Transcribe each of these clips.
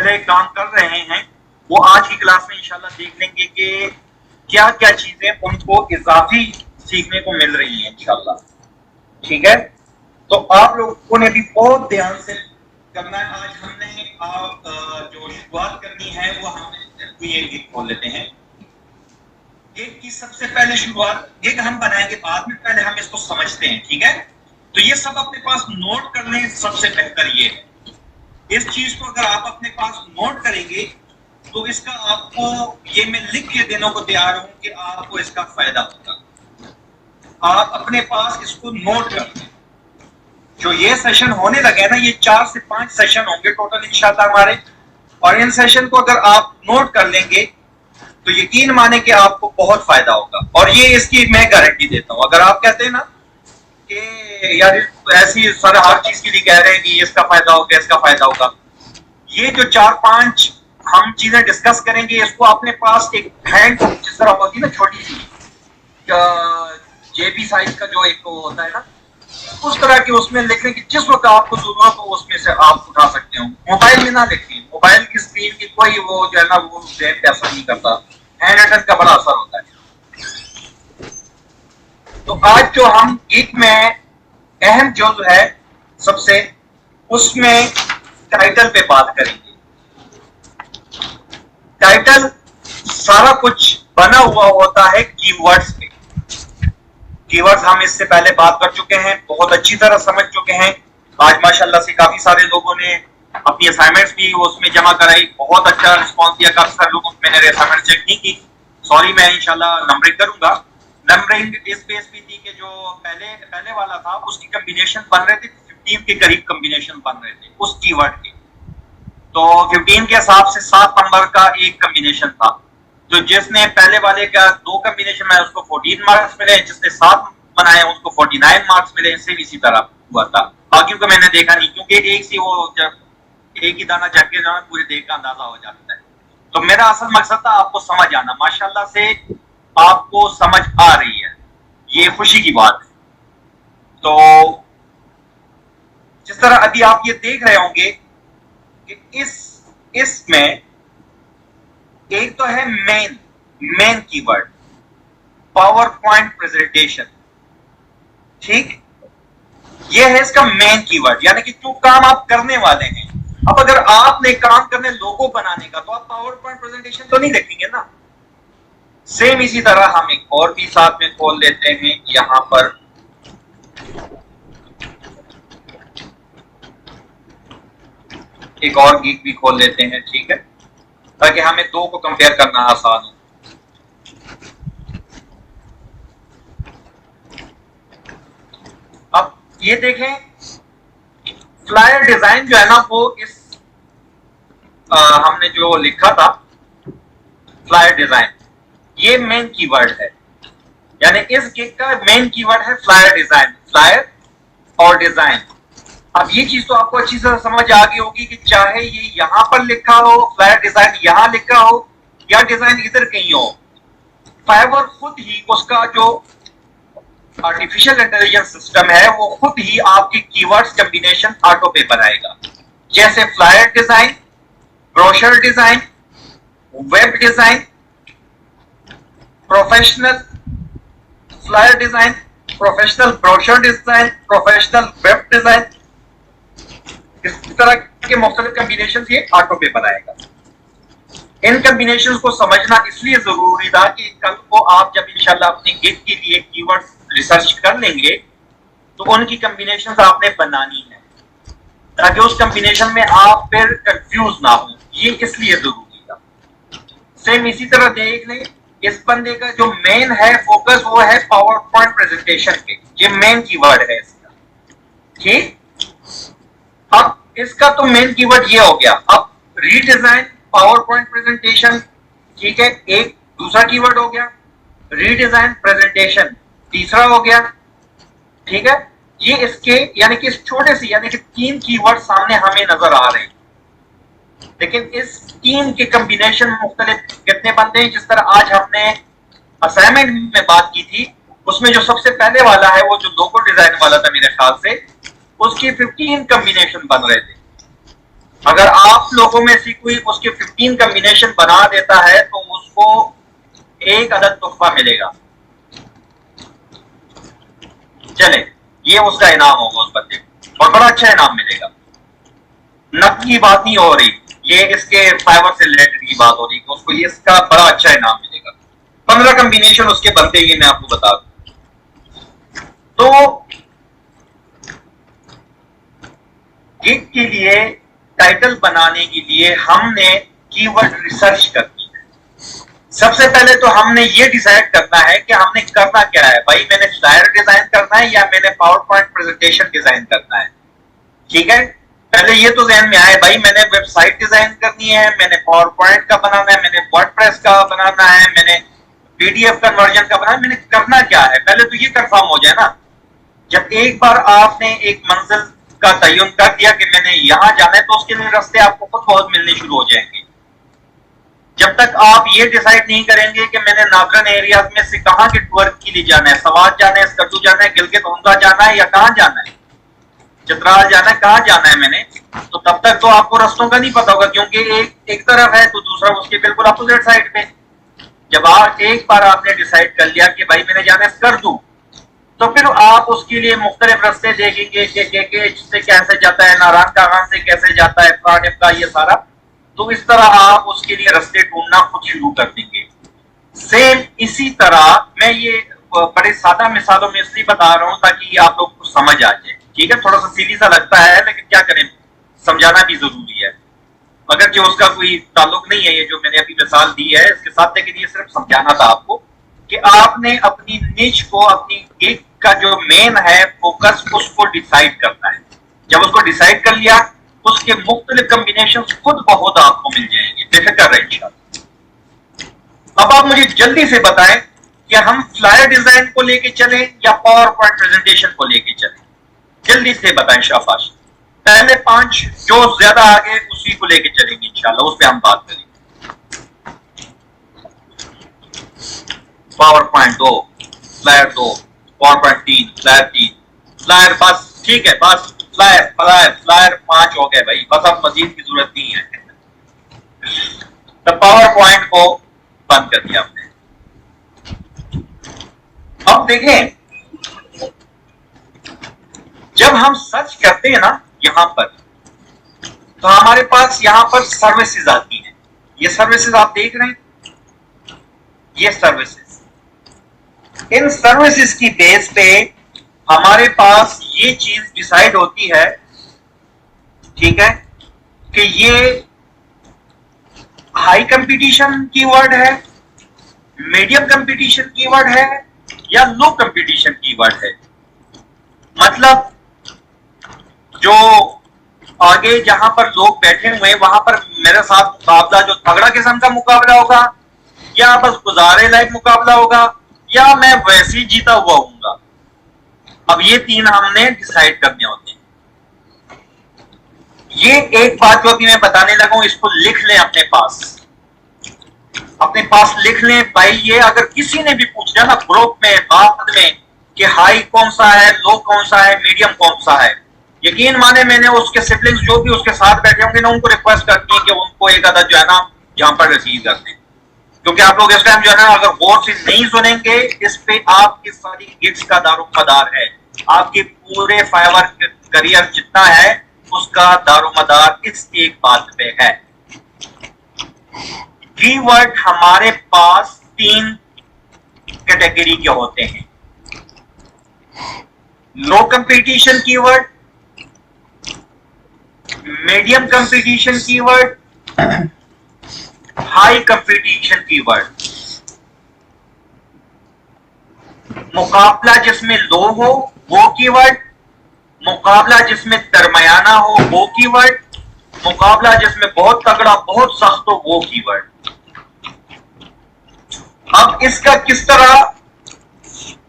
पहले काम कर रहे हैं वो आज की क्लास में इंशाल्लाह देख लेंगे कि क्या क्या चीजें उनको इजाफी सीखने को मिल रही हैं इंशाल्लाह। ठीक है, तो आप लोगों ने भी बहुत ध्यान से करना है। आज हमने जो शुरुआत करनी है वो हमने ये गीत खोल लेते हैं। एक की सबसे पहले शुरुआत एक हम बनाएंगे बाद में, पहले हम इसको समझते हैं। ठीक है, तो ये सब अपने पास नोट कर लें। सबसे बेहतर ये है, इस चीज को अगर आप अपने पास नोट करेंगे तो इसका आपको ये मैं लिख के देने को तैयार हूं कि आपको इसका फायदा होगा। आप अपने पास इसको नोट कर लें। जो ये सेशन होने लगे ना, ये 4 से 5 सेशन होंगे टोटल इंशाल्लाह हमारे, और इन सेशन को अगर आप नोट कर लेंगे तो यकीन माने कि आपको बहुत फायदा होगा। और ये इसकी मैं गारंटी देता हूं। अगर आप कहते हैं ना कि यार ऐसी सर हर चीज के लिए कह रहे हैं कि इसका फायदा होगा इसका फायदा होगा, ये जो 4-5 हम चीजें डिस्कस करेंगे इसको अपने पास एक हैंड जिस तरह होती है ना छोटी सी जेबी साइज का जो एक होता है ना, उस तरह के उसमें लिखने की जिस वक्त आपको जरूरत हो उसमें से आप उठा सकते हो। मोबाइल में ना लिखें, मोबाइल की स्क्रीन की कोई वो जो है ना वो ब्रेन पे असर नहीं करता, हैंड राइटिंग का बड़ा असर होता है। तो आज जो हम गीत में अहम जो है सबसे, उसमें टाइटल पे बात करेंगे। टाइटल सारा कुछ बना हुआ होता है कीवर्ड्स पे। कीवर्ड्स हम इससे पहले बात कर चुके हैं, बहुत अच्छी तरह समझ चुके हैं। आज माशाल्लाह से काफी सारे लोगों ने अपनी असाइनमेंट्स भी उसमें जमा कराई, बहुत अच्छा रिस्पॉन्स दिया। काफी सारे लोगों मैंने असाइनमेंट चेक नहीं की, सॉरी, मैं इंशाल्लाह नंबरिंग करूंगा। नंबरिंग इस बेस पे थी कि जो पहले वाला था उसकी कॉम्बिनेशन बन रहे थे 15 के करीब कॉम्बिनेशन बन रहे थे उस कीवर्ड के। तो 15 के हिसाब से 7 नंबर का एक कॉम्बिनेशन था। तो जिसने पहले वाले का 2 कॉम्बिनेशन में उसको 14 मार्क्स मिले, जिसने 7 बनाए उसको 49 मार्क्स मिले। इससे भी इसी तरह हुआ था। बाकियों को मैंने देखा नहीं, क्योंकि एक सी वो जब एक ही दाना चढ़ के जाना पूरे देश का अंदाजा हो जाता है। तो मेरा असल मकसद था आपको समझ आना। माशाल्लाह से आपको समझ आ रही है, ये खुशी की बात है। तो जिस तरह अभी आप ये देख रहे होंगे कि इसमें एक तो है main keyword, power point presentation. ठीक, ये है इसका मेन कीवर्ड, यानी कि जो काम आप करने वाले हैं। अब अगर आपने काम करने लोगो बनाने का, तो आप पावर पॉइंट प्रेजेंटेशन तो नहीं देखेंगे ना। सेम इसी तरह हम एक और भी साथ में खोल लेते हैं यहां पर। एक और गीक भी खोल लेते हैं, ठीक है, ताकि हमें 2 को कंपेयर करना आसान हो। अब ये देखें, फ्लायर डिजाइन जो है ना वो इस हमने जो लिखा था फ्लायर डिजाइन, ये मेन कीवर्ड है। यानी इस गिग का मेन कीवर्ड है फ्लायर डिजाइन, फ्लायर और डिजाइन। अब ये चीज तो आपको अच्छी तरह समझ आ गई होगी कि चाहे ये यहां पर लिखा हो, फ्लायर डिजाइन यहां लिखा हो, या डिजाइन इधर कहीं हो, फाइवर खुद ही उसका जो आर्टिफिशियल इंटेलिजेंस सिस्टम है वो खुद ही आपके कीवर्ड्स कॉम्बिनेशन ऑटो पे बनाएगा। जैसे flyer design, brochure design, web design, professional flyer design, professional brochure design, professional web design, इस तरह के मुख्तलिफ कॉम्बिनेशन ये ऑटो पे बनाएगा। इन कॉम्बिनेशंस को समझना इसलिए जरूरी था कि कल को आप जब इंशाल्लाह अपने गिग के लिए कीवर्ड्स रिसर्च कर लेंगे तो उनकी कॉम्बिनेशंस आपने बनानी है, ताकि उस कॉम्बिनेशन में आप फिर कंफ्यूज ना हो। ये इसलिए जरूरी था। सेम इसी तरह देख लें, इस बंदे का जो मेन है फोकस वो है पावर पॉइंट प्रेजेंटेशन पे, ये मेन कीवर्ड है इसका। ठीक, अब इसका तो मेन कीवर्ड ये हो गया। अब रीडिजाइन पावर पॉइंट प्रेजेंटेशन, ठीक है, एक दूसरा कीवर्ड हो गया। रीडिजाइन प्रेजेंटेशन तीसरा हो गया। ठीक है, ये इसके यानी कि इस छोटे से यानी कि 3 कीवर्ड सामने हमें नजर आ रहे हैं, लेकिन इस 3 के कॉम्बिनेशन मुख्तलिफ कितने बनते हैं। जिस तरह आज हमने असाइनमेंट में बात की थी, उसमें जो सबसे पहले वाला है वो जो लोगो डिजाइन वाला था मेरे ख्याल से, उसकी 15 कॉम्बिनेशन बन रहे थे। अगर आप लोगों में से कोई उसके 15 कॉम्बिनेशन बना देता है तो उसको एक अदद तोहफा मिलेगा। चले, ये उसका इनाम होगा उस बंदे को, और बड़ा अच्छा इनाम मिलेगा। नक की बात नहीं हो रही, ये इसके फाइबर से रिलेटेड की बात हो रही है, उसको इसका बड़ा अच्छा इनाम मिलेगा। 15 कॉम्बिनेशन उसके बनते, ये मैं आपको बता दूं। तो गिग के लिए टाइटल बनाने के लिए हमने कीवर्ड रिसर्च करनी है। सबसे पहले तो हमने ये डिसाइड करना है कि हमने करना क्या है। भाई मैंने फ्लायर डिजाइन करना है या मैंने पावर पॉइंट प्रेजेंटेशन डिजाइन करना है। ठीक है, पहले ये तो ज़हन में आए, भाई मैंने वेबसाइट डिजाइन करनी है, मैंने पावर पॉइंट का बनाना है, मैंने वर्डप्रेस का बनाना है, मैंने पीडीएफ कन्वर्जन का बनाना है, मैंने करना क्या है, पहले तो ये कंफर्म हो जाए ना। जब एक बार आपने एक मंजिल का तयन कर दिया कि मैंने यहां जाना है, तो उसके लिए रास्ते आपको खुद बहुत मिलने शुरू हो जाएंगे। जब तक आप ये डिसाइड नहीं करेंगे कि मैंने नागरन एरियाज में से कहां के टूर के लिए जाना है, सवात जाना है, स्कर्दू जाना है, गिलगित उमदा जाना है, या कहां जाना है, चित्राल जाना है, कहां जाना है मैंने, तो तब तक तो आपको रास्तों का नहीं पता होगा, क्योंकि एक तरफ है तो दूसरा उसके बिल्कुल अपोजिट साइड पे। जब आप एक बार आपने डिसाइड कर लिया कि भाई मैंने जाना है स्कर्दू, तो फिर आप उसके लिए मुख्तलिफ रास्ते देखेंगे कि से कैसे जाता है, नारायण कागान से कैसे जाता है, प्राणिप का ये सारा। तो इस तरह आप उसके लिए रास्ते ढूंढना खुद शुरू कर देंगे। सेम इसी तरह मैं ये बड़े सादा मिसालों में इसलिए बता रहा हूं ताकि आप लोग को समझ आ जाए। ठीक है, थोड़ा सा सीधी सा लगता है लेकिन क्या करें, समझाना भी जरूरी है। अगर जो उसका कोई ताल्लुक नहीं है ये जो मैंने अभी मिसाल दी है इसके साथ, लेकिन ये सिर्फ समझाना था आपको कि आपने अपनी निच को, अपनी एक का जो मेन है फोकस, उसको डिसाइड करना है। जब उसको डिसाइड कर लिया, उसके मुख्तलिफ कॉम्बिनेशन खुद बहुत आपको मिल जाएंगे, बेफिक्र रहिएगा। अब आप मुझे जल्दी से बताएं कि हम फ्लायर डिजाइन को लेके चलें या पावर पॉइंट प्रेजेंटेशन को लेके चलें, जल्दी से बताएं शाबाश। पहले 5 जो ज्यादा आगे उसी को लेके चलेंगे इंशाल्लाह, उस पर हम बात करेंगे। Power point 2, flyer 2, power point 3, flyer 3, flyer बस, ठीक है बस, फ्लायर फ्लायर फ्लायर 5 हो गए भाई, बस अब मजीद की जरूरत नहीं है। तो पावर पॉइंट को बंद कर दिया हमने। अब देखें, जब हम सर्च करते हैं ना यहां पर, तो हमारे पास यहां पर सर्विसेज आती हैं। ये सर्विसेज आप देख रहे हैं, ये सर्विसेज, इन सर्विसेज की बेस पे हमारे पास ये चीज डिसाइड होती है, ठीक है, कि ये हाई कंपटीशन कीवर्ड है, मीडियम कंपटीशन कीवर्ड है, या लो कंपटीशन कीवर्ड है। मतलब जो आगे जहां पर लोग बैठे हुए हैं वहां पर मेरे साथ मुकाबला जो तगड़ा किस्म का मुकाबला होगा, या बस गुजारे लायक मुकाबला होगा, या मैं वैसे ही जीता हुआ हूँगा। अब ये 3 हमने डिसाइड करने होते हैं। ये एक बात जो अभी मैं बताने लगा हूं, इसको लिख लें अपने पास लिख लें भाई। ये अगर किसी ने भी पूछ लिया ना ग्रुप में बाद में कि हाई कौन सा है, लो कौन सा है, मीडियम कौन सा है, यकीन माने मैंने उसके सिबलिंग्स जो भी उसके साथ बैठे होंगे ना, उनको रिक्वेस्ट करती है कि उनको एक आधा जो है ना यहां पर रिसीव कर दें, क्योंकि आप लोग इस टाइम जो है ना अगर गौर से नहीं सुनेंगे, इस पे आपकी सारी गिग्स का दारोमदार है। आपके पूरे फाइवर करियर जितना है उसका दारोमदार इस एक बात पे है। कीवर्ड हमारे पास 3 कैटेगरी के होते हैं, low competition keyword, medium competition keyword, high competition keyword. मुकाबला जिसमें लो हो वो कीवर्ड, मुकाबला जिसमें दरमियाना हो वो कीवर्ड, मुकाबला जिसमें बहुत तगड़ा बहुत सख्त हो वो कीवर्ड। अब इसका किस तरह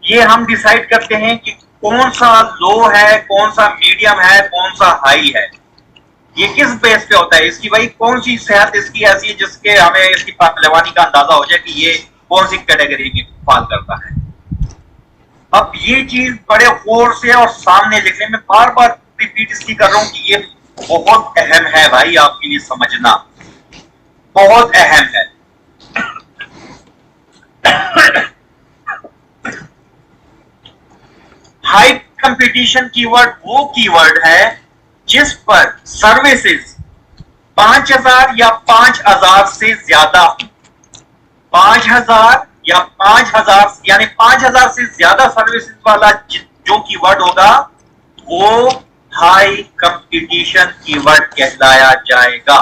ये हम डिसाइड करते हैं कि कौन सा लो है, कौन सा मीडियम है, कौन सा हाई है। ये किस बेस पे होता है, इसकी भाई कौन सी सेहत इसकी ऐसी है जिसके हमें इसकी पहलवानी का अंदाजा हो जाए कि ये कौन सी कैटेगरी में फाल करता है। अब ये चीज बड़े गौर से और सामने लिखने में बार बार रिपीट इसकी कर रहा हूं कि ये बहुत अहम है भाई, आपके लिए समझना बहुत अहम है। हाई कंपटीशन कीवर्ड वो कीवर्ड है जिस पर सर्विसेज 5,000 या 5,000 से ज्यादा हो। 5,000 या 5,000 यानी 5,000 से ज्यादा सर्विसेज वाला जो कीवर्ड होगा वो हाई कंपटीशन कीवर्ड कहलाया जाएगा।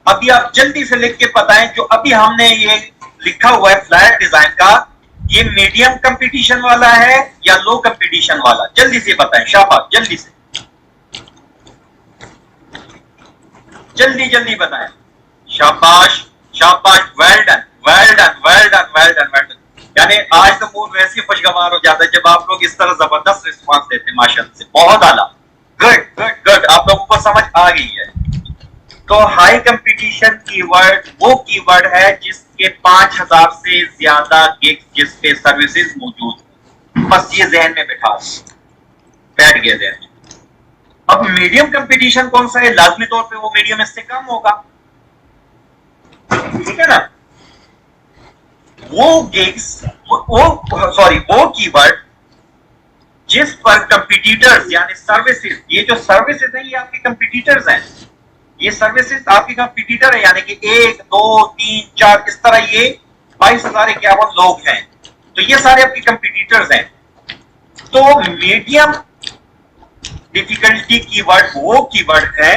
अभी आप जल्दी से लिख के बताएं, जो अभी हमने ये लिखा हुआ है फ्लायर डिजाइन का, ये मीडियम कंपटीशन वाला है या लो कंपटीशन वाला? जल्दी से बताएं, शाबाश, जल्दी से, जल्दी जल्दी बताएं। शाबाश शाबाश, well done well done well done well done well done. यानी आज तो मूड वैसे ही खुशगवार हो जाता है जब आप लोग इस तरह जबरदस्त रिस्पॉन्स देते हैं, माशाअल्लाह से, बहुत आला, गुड गुड गुड, आप लोगों को समझ आ गई है। तो हाई कंपटीशन कीवर्ड वो कीवर्ड है जिसके 5,000 से ज्यादा गिग्स, जिस पे सर्विसेज मौजूद। बस ये जहन में बैठ गया जहन में। अब मीडियम कंपटीशन कौन सा है? लाजमी तौर पे वो मीडियम इससे कम होगा, ठीक है ना। वो गिग्स, वो कीवर्ड जिस पर कंपटीटर्स यानी सर्विसेज, ये जो सर्विसेज है ये आपके कंपटीटर्स हैं, ये सर्विसेज आपके कंपटीटर है, यानी कि 1 2 3 4 इस तरह ये 22,051 लोग हैं, तो ये सारे आपके कंपटीटर्स हैं। तो मीडियम डिफिकल्टी कीवर्ड वो कीवर्ड है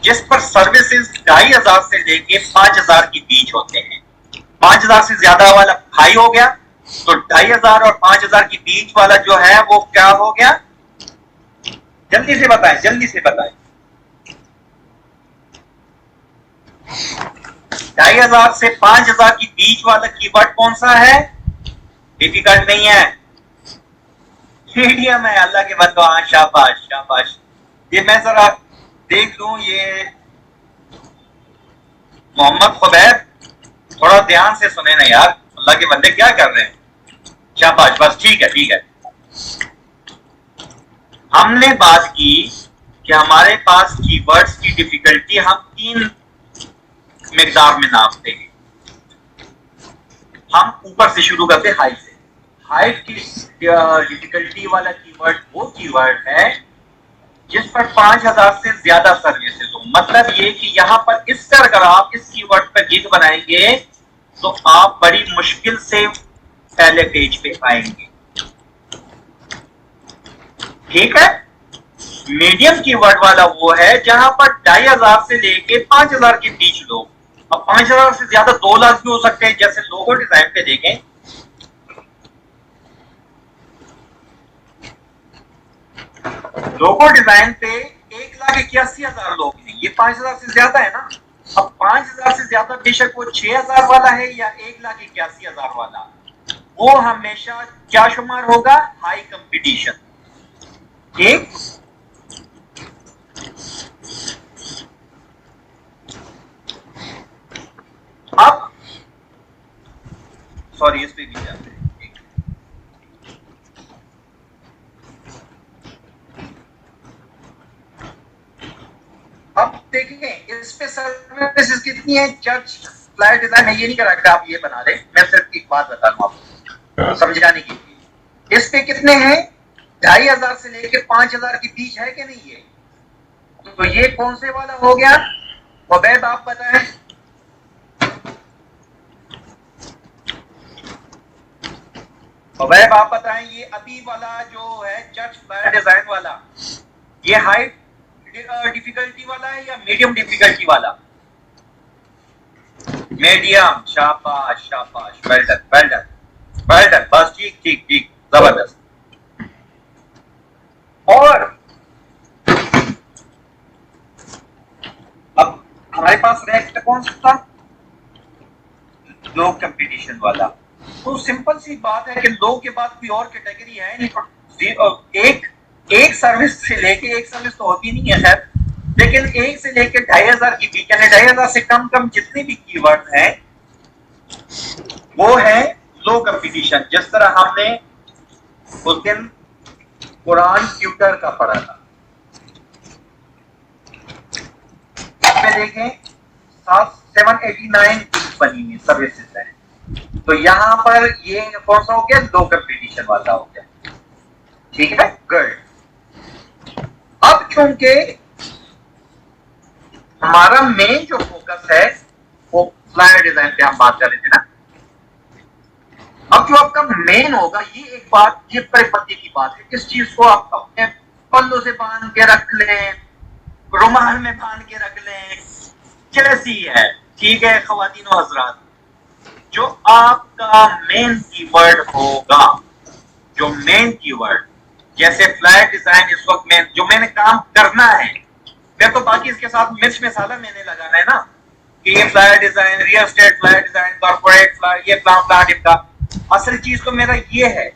जिस पर सर्विसेज 2,500 से लेके 5,000 के बीच होते हैं। 5,000 से ज्यादा वाला हाई हो गया, तो 2,500 और 5,000 के बीच वाला जो है वो क्या हो गया? जल्दी से बताएं, जल्दी से बताएं। 2,500 से 5,000 के बीच वाला कीवर्ड कौन सा है? डिफिकल्ट नहीं है, मीडियम है। अल्लाह के बंदो, हाँ, शाबाश शाबाश। ये मैं जरा देख लूं, ये मोहम्मद खुबैब, थोड़ा ध्यान से सुने ना यार, अल्लाह के बंदे क्या कर रहे हैं। शाबाश, बस ठीक है ठीक है। हमने बात की कि हमारे पास कीवर्ड्स की डिफिकल्टी हम 3 मिकदार में नापते हैं। हम ऊपर से शुरू करते हैं, हाई से। हाई की डिफिकल्टी वाला कीवर्ड वो कीवर्ड है जिस पर 5,000 से ज्यादा सर्विसेज हो। मतलब ये कि यहां पर इस तरह अगर आप इस कीवर्ड पर गिग बनाएंगे तो आप बड़ी मुश्किल से पहले पेज पे आएंगे, ठीक है। मीडियम कीवर्ड वाला वो है जहां पर 2,500 से लेके 5,000 के बीच लोग, अब 5,000 से ज्यादा 2 लाख भी हो सकते हैं। जैसे लोगो डिजाइन पे देखें, लोगो डिजाइन पे 1,81,000 लोग हैं, ये 5,000 से ज्यादा है ना। अब 5,000 से ज्यादा बेशक वो 6,000 वाला है या 1,81,000 वाला, वो हमेशा क्या शुमार होगा? हाई कंपटीशन, ठीक। अब सॉरी, इस पे भी जाते हैं। अब देखेंगे इस पे सर्विसेज कितनी है। चर्च फ्लायर डिजाइन है, ये नहीं करा कि आप ये बना लें, मैं सिर्फ एक बात बता दूं आपको समझाने के लिए। इस पे कितने हैं? 2,500 से लेके 5,000 के बीच है कि नहीं है? तो ये कौन से वाला हो गया? उबैद आप बताएं। उबैद आप बताएं, ये अभी वाला जो है चर्च फ्लायर डिजाइन वाला, ये हाई डिफिकल्टी वाला है या मीडियम डिफिकल्टी वाला? मीडियम, शाबाश शाबाश, well done well done well done, बस ठीक ठीक ठीक, जबरदस्त। और अब हमारे पास नेक्स्ट कौन सा था? लो कंपटीशन वाला। तो सिंपल सी बात है कि लो के बाद कोई और कैटेगरी है नहीं। एक सर्विस से लेके, एक सर्विस तो होती नहीं है खैर, लेकिन 1 से लेके 2,500 की बीच, यानी 2,500 से कम जितने भी कीवर्ड हैं वो है लो कंपटीशन। जिस तरह हमने उस दिन कुरान ट्यूटर का पढ़ा था, है देखें 789 बनी हुई सर्विसेज है। तो यहाँ पर ये कौन सा हो गया, लो कंपटीशन वाला हो गया। ठीक है, गुड। अब चूंकि हमारा मेन जो फोकस है वो फ्लायर डिजाइन पे हम बात कर रहे थे ना, अब जो आपका मेन होगा, ये एक बात, ये परिपति की बात है, इस चीज को आप अपने पल्लों से बांध के रख लें, रुमाल में बांध के रख लें, जैसी है। ठीक है ख्वातीनो हजरात, जो आपका मेन कीवर्ड होगा, जो मेन कीवर्ड, जैसे फ्लायर डिजाइन इस वक्त में जो मैंने काम करना है, मैं तो बाकी इसके साथ मिर्च मसाला मैंने लगाना है ना, कि ये flyer design, real estate flyer design, corporate flyer, ये प्लान का असल चीज तो मेरा ये है।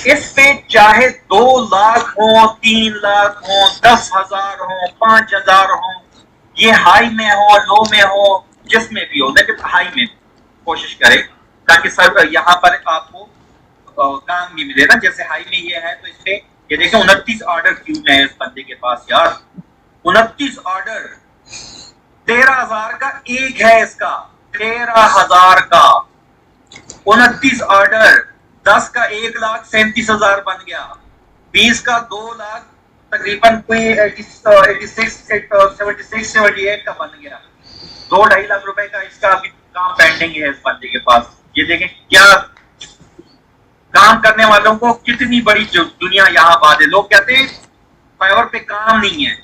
इस पे चाहे 2 लाख हो, 3 लाख हो, 10,000 हो, 5,000 हो, ये हाई में हो, लो में हो, जिसमें भी हो, लेकिन हाई में कोशिश करें ताकि सर यहाँ पर आपको काम भी मिले ना। जैसे हाई में ये है तो इस पे ये देखें 29 ऑर्डर क्यों है इस बंदे के पास यार, 29 ऑर्डर, 13,000 का एक है इसका, 13,000 का 29 ऑर्डर, 10 का 1,37,000 बन गया, 20 का 2 लाख तकरीबन कोई 76 का बन गया, 2-2.5 लाख रुपए का इसका अभी काम पेंडिंग है इस बंदे के पास। ये देखें क्या काम करने वालों को कितनी बड़ी दुनिया यहाँ बात है। लोग कहते हैं फाइवर पे काम नहीं है,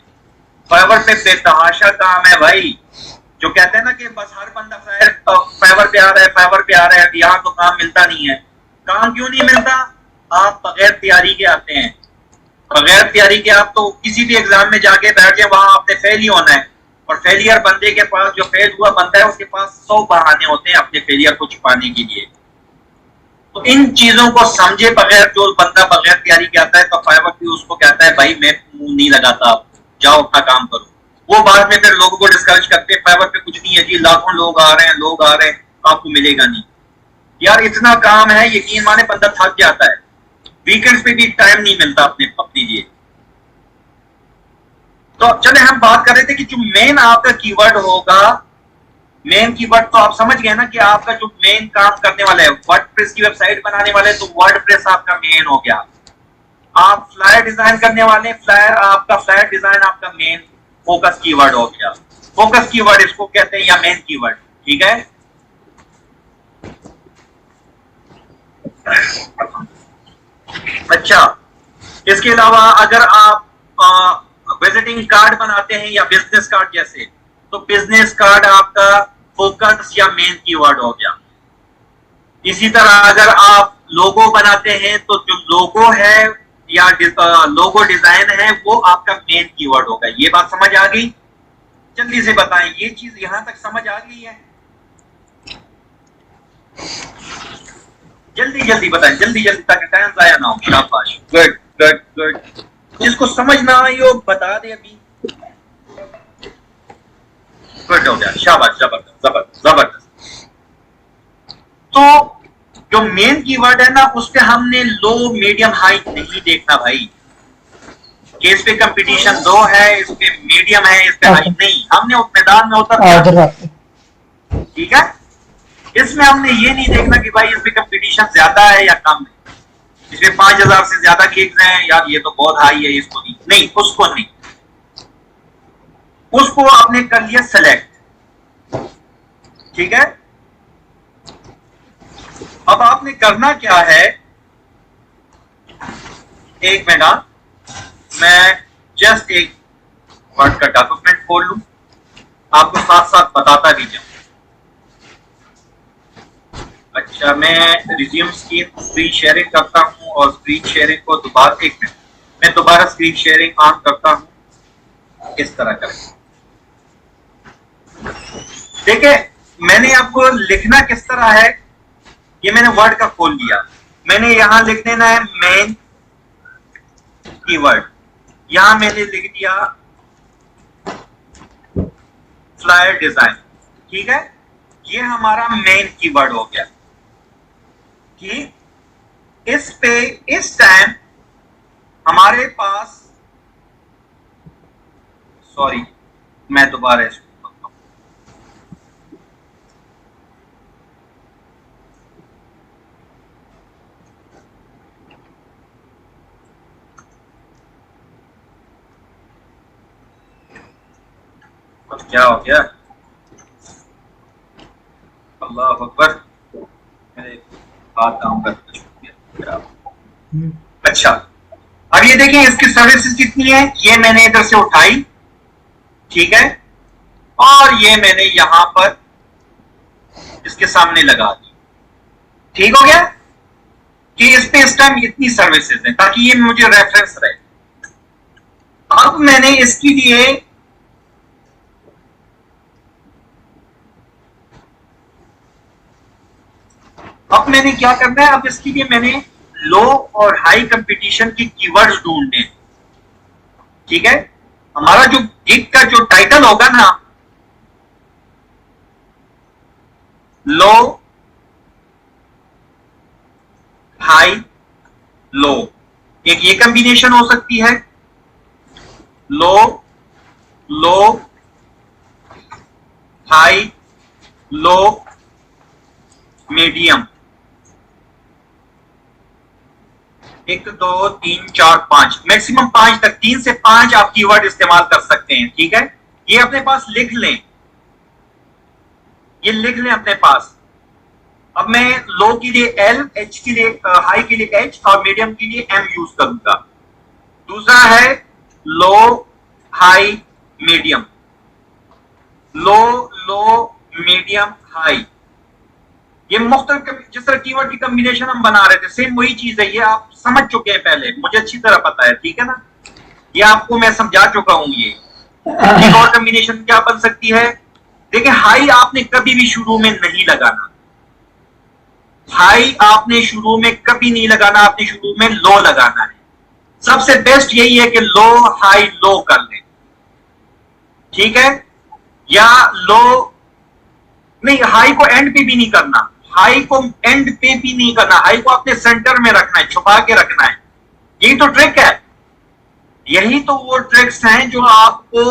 फाइवर पे बेतहाशा काम है भाई। जो कहते हैं ना कि बस हर बंदा फाइवर पे आ रहा है, फाइवर पे आ रहा है, यहाँ तो काम मिलता नहीं है। काम क्यों नहीं मिलता? आप बगैर तैयारी के आते हैं, बगैर तैयारी के आप तो किसी भी एग्जाम में जाके बैठ जाए, वहां आपने फेल ही होना है। और फेलियर बंदे के पास, जो फेल हुआ बंदा है उसके पास 100 बहाने होते हैं अपने फेलियर को छुपाने के लिए। तो इन चीजों को समझे बगैर जो बंदा बगैर तैयारी के आता है, तो फाइवर भी उसको कहता है भाई मैं मुंह नहीं लगाता, जाओ अपना काम करो। वो बाद में फिर लोगों को डिस्करेज करते हैं, फाइवर पे कुछ नहीं है जी, लाखों लोग आ रहे हैं, लोग आ रहे हैं, आपको मिलेगा नहीं। यार इतना काम है, यकीन माने बंदा थक जाता है, वीकेंड्स पे भी टाइम नहीं मिलता अपने लिए। तो चले हम बात कर रहे थे कि जो मेन आपका कीवर्ड होगा, मेन कीवर्ड तो आप समझ गए ना कि आपका जो मेन काम करने वाला है, वर्डप्रेस की वेबसाइट बनाने वाले, तो वर्डप्रेस आपका मेन हो गया। आप फ्लायर डिजाइन करने वाले, फ्लायर डिजाइन आपका मेन फोकस कीवर्ड हो गया। फोकस कीवर्ड इसको कहते हैं, या मेन कीवर्ड। ठीक है, अच्छा इसके अलावा अगर आप विजिटिंग कार्ड बनाते हैं या बिजनेस कार्ड जैसे, तो बिजनेस कार्ड आपका फोकस या मेन कीवर्ड हो गया। इसी तरह अगर आप लोगो बनाते हैं, तो जो लोगो है या लोगो डिजाइन है वो आपका मेन कीवर्ड होगा। ये बात समझ आ गई? जल्दी से बताएं, ये चीज यहां तक समझ आ गई है? जल्दी जल्दी बताएं, जल्दी जल्दी, ताकि टाइम जाया ना हो। शाबाश, गुड गुड गुड। जिसको समझ ना आई हो बता दे अभी। गुड हो गया, शाबाश, जबरदस्त जबरदस्त जबरदस्त। तो जो मेन कीवर्ड है ना, उस पे हमने लो मीडियम हाई नहीं देखना भाई, कि इस पे कंपटीशन 2 है, इस पे मीडियम है, इस पे हाई नहीं। हमने उस मैदान में उतर, ठीक है, इसमें हमने ये नहीं देखना कि भाई इसमें कंपटीशन ज्यादा है या कम है, इसमें 5,000 से ज्यादा गिग्स हैं यार, ये तो बहुत हाई है, इसको नहीं, नहीं उसको नहीं, उसको आपने कर लिया सेलेक्ट। ठीक है, अब आपने करना क्या है, एक मिनट, मैं जस्ट एक वर्ड का डॉक्यूमेंट खोल लूं, आपको साथ साथ बताता भी जाऊं। अच्छा, मैं रिज्यूम स्क्रीन शेयरिंग करता हूं, और स्क्रीन शेयरिंग को दोबारा, एक मिनट, मैं दोबारा स्क्रीन शेयरिंग ऑन करता हूं। किस तरह करें देखिए, मैंने आपको लिखना किस तरह है, ये मैंने वर्ड का खोल लिया, मैंने यहां लिख देना है मेन कीवर्ड, यहां मैंने लिख दिया फ्लायर डिजाइन। ठीक है, ये हमारा मेन कीवर्ड हो गया कि इस पे इस टाइम हमारे पास, सॉरी मैं दोबारा इसको करता हूं। अब क्या हो गया? अल्लाह अकबर, मेरे हाथ काम करते छूट गया। अच्छा, अब ये देखिए इसकी सर्विसेज कितनी है। ये मैंने इधर से उठाई, ठीक है, और ये मैंने यहां पर इसके सामने लगा दी। ठीक हो गया कि इस पे इस टाइम इतनी सर्विसेज है, ताकि ये मुझे रेफरेंस रहे। अब मैंने इसके लिए क्या करना है, अब इसके लिए मैंने लो और हाई कंपटीशन की कीवर्ड्स ढूंढने। ठीक है, हमारा जो गिग का जो टाइटल होगा ना, लो हाई लो, एक ये कॉम्बिनेशन हो सकती है, लो लो हाई लो मीडियम। 1 2 3 4 5, मैक्सिमम 5 तक, 3 से 5 आप कीवर्ड इस्तेमाल कर सकते हैं। ठीक है, ये अपने पास लिख लें, ये लिख लें अपने पास। अब मैं लो के लिए एल, एच के लिए हाई के लिए एच और मीडियम के लिए एम यूज करूंगा। दूसरा है लो हाई मीडियम, लो लो मीडियम हाई। ये मुख्तलिफ जिस तरह कीवर्ड की कॉम्बिनेशन हम बना रहे थे, सेम वही चीज है। ये आप समझ चुके हैं पहले, मुझे अच्छी तरह पता है। ठीक है ना, ये आपको मैं समझा चुका हूं। ये कीवर्ड कॉम्बिनेशन क्या बन सकती है? देखिए, हाई आपने कभी भी शुरू में नहीं लगाना, हाई आपने शुरू में कभी नहीं लगाना, आपने शुरू में लो लगाना है। सबसे बेस्ट यही है कि लो हाई लो कर लें। ठीक है, या लो नहीं, हाई को एंड पे भी नहीं करना, हाई को एंड पे भी नहीं करना, हाई को अपने सेंटर में रखना है, छुपा के रखना है। यही तो ट्रिक है, यही तो वो ट्रिक्स हैं जो आपको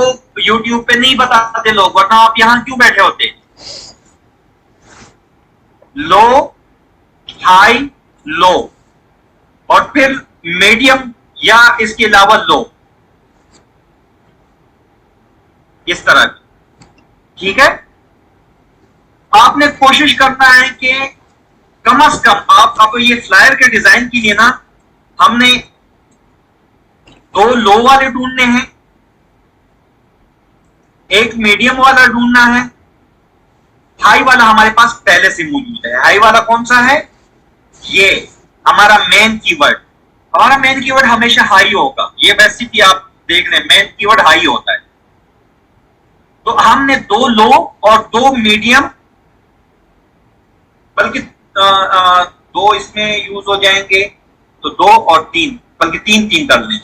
YouTube पे नहीं बताते लोग, वरना आप यहां क्यों बैठे होते। लो हाई लो और फिर मीडियम या इसके अलावा लो, इस तरह की। ठीक है, आपने कोशिश करना है कि कम से कम आप ये फ्लायर के डिजाइन के लिए ना, हमने 2 लो वाले ढूंढने हैं, एक मीडियम वाला ढूंढना है, हाई वाला हमारे पास पहले से मौजूद है। हाई वाला कौन सा है? ये हमारा मेन कीवर्ड। हमारा मेन कीवर्ड हमेशा हाई होगा, ये वैसे भी आप देख रहे हैं, मेन कीवर्ड हाई होता है। तो हमने 2 लो और 2 मीडियम, बल्कि 2 इसमें यूज हो जाएंगे, तो 2 और 3, बल्कि 3 कर लें।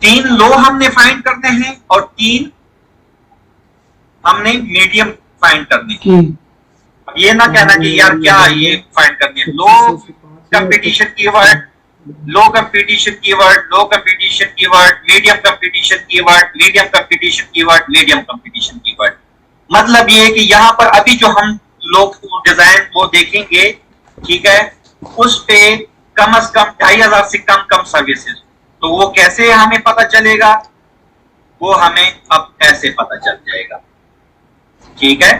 3 लो हमने फाइंड करने हैं और 3 हमने मीडियम फाइंड करने हैं। अब ये ना कहना कि यार क्या ये फाइंड करनी है। Low competition keyword, low competition keyword, low competition keyword, medium competition keyword, medium competition keyword, medium competition keyword. मतलब ये है कि यहां पर अभी जो हम लोग डिजाइन वो देखेंगे, ठीक है, उस पे कम से कम 2500 से कम सर्विसेज। तो वो कैसे हमें पता चलेगा? वो हमें अब ऐसे पता चल जाएगा। ठीक है,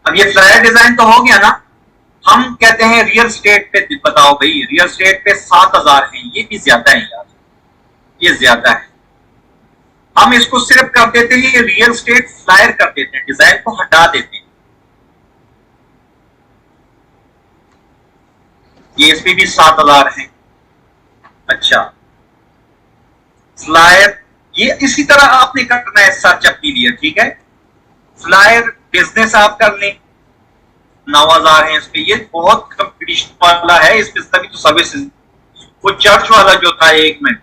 अब ये फ्लायर डिजाइन तो हो गया ना। हम कहते हैं रियल स्टेट पे बताओ भाई, रियल स्टेट पे 7000 है, ये भी ज्यादा है यार, ये ज्यादा है। हम इसको सिर्फ कर देते हैं, ये रियल स्टेट फ्लायर कर देते हैं, डिजाइन को हटा देते हैं। ये इस पे भी 7000 है। अच्छा, फ्लायर ये इसी तरह आपने करना है सर्च अपने लिए। ठीक है, फ्लायर बिजनेस आप कर लें, 9000 है इस पे। ये बहुत कंपटीशन वाला है इस पे, तभी तो सर्विसेज। वो चर्च वाला जो था, एक मिनट,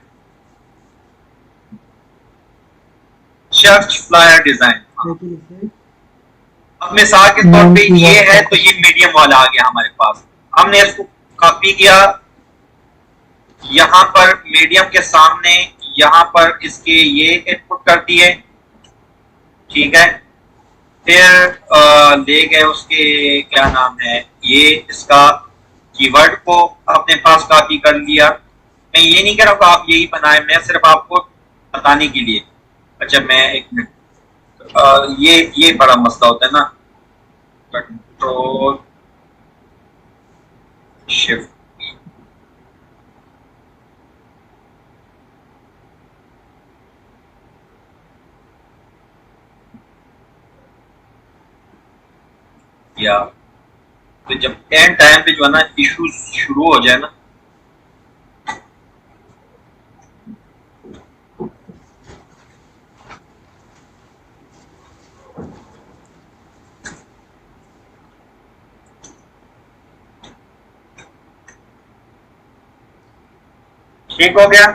चर्च फ्लायर डिजाइन। अब मिसाल के तौर पे ये है, तो ये मीडियम वाला आ गया हमारे पास। हमने इसको कॉपी किया, यहां पर मीडियम के सामने, यहां पर इसके ये इनपुट कर दिए, ठीक है। फिर ले गए उसके क्या नाम है, ये इसका कीवर्ड को अपने पास कॉपी कर लिया। मैं ये नहीं कह रहा हूँ कि आप यही बनाए, मैं सिर्फ आपको बताने के लिए। अच्छा मैं एक मिनट, ये बड़ा मसला होता है ना, कंट्रोल शिफ्ट, या तो जब एंड टाइम पे जो है ना इशू शुरू हो जाए ना, ठीक हो गया।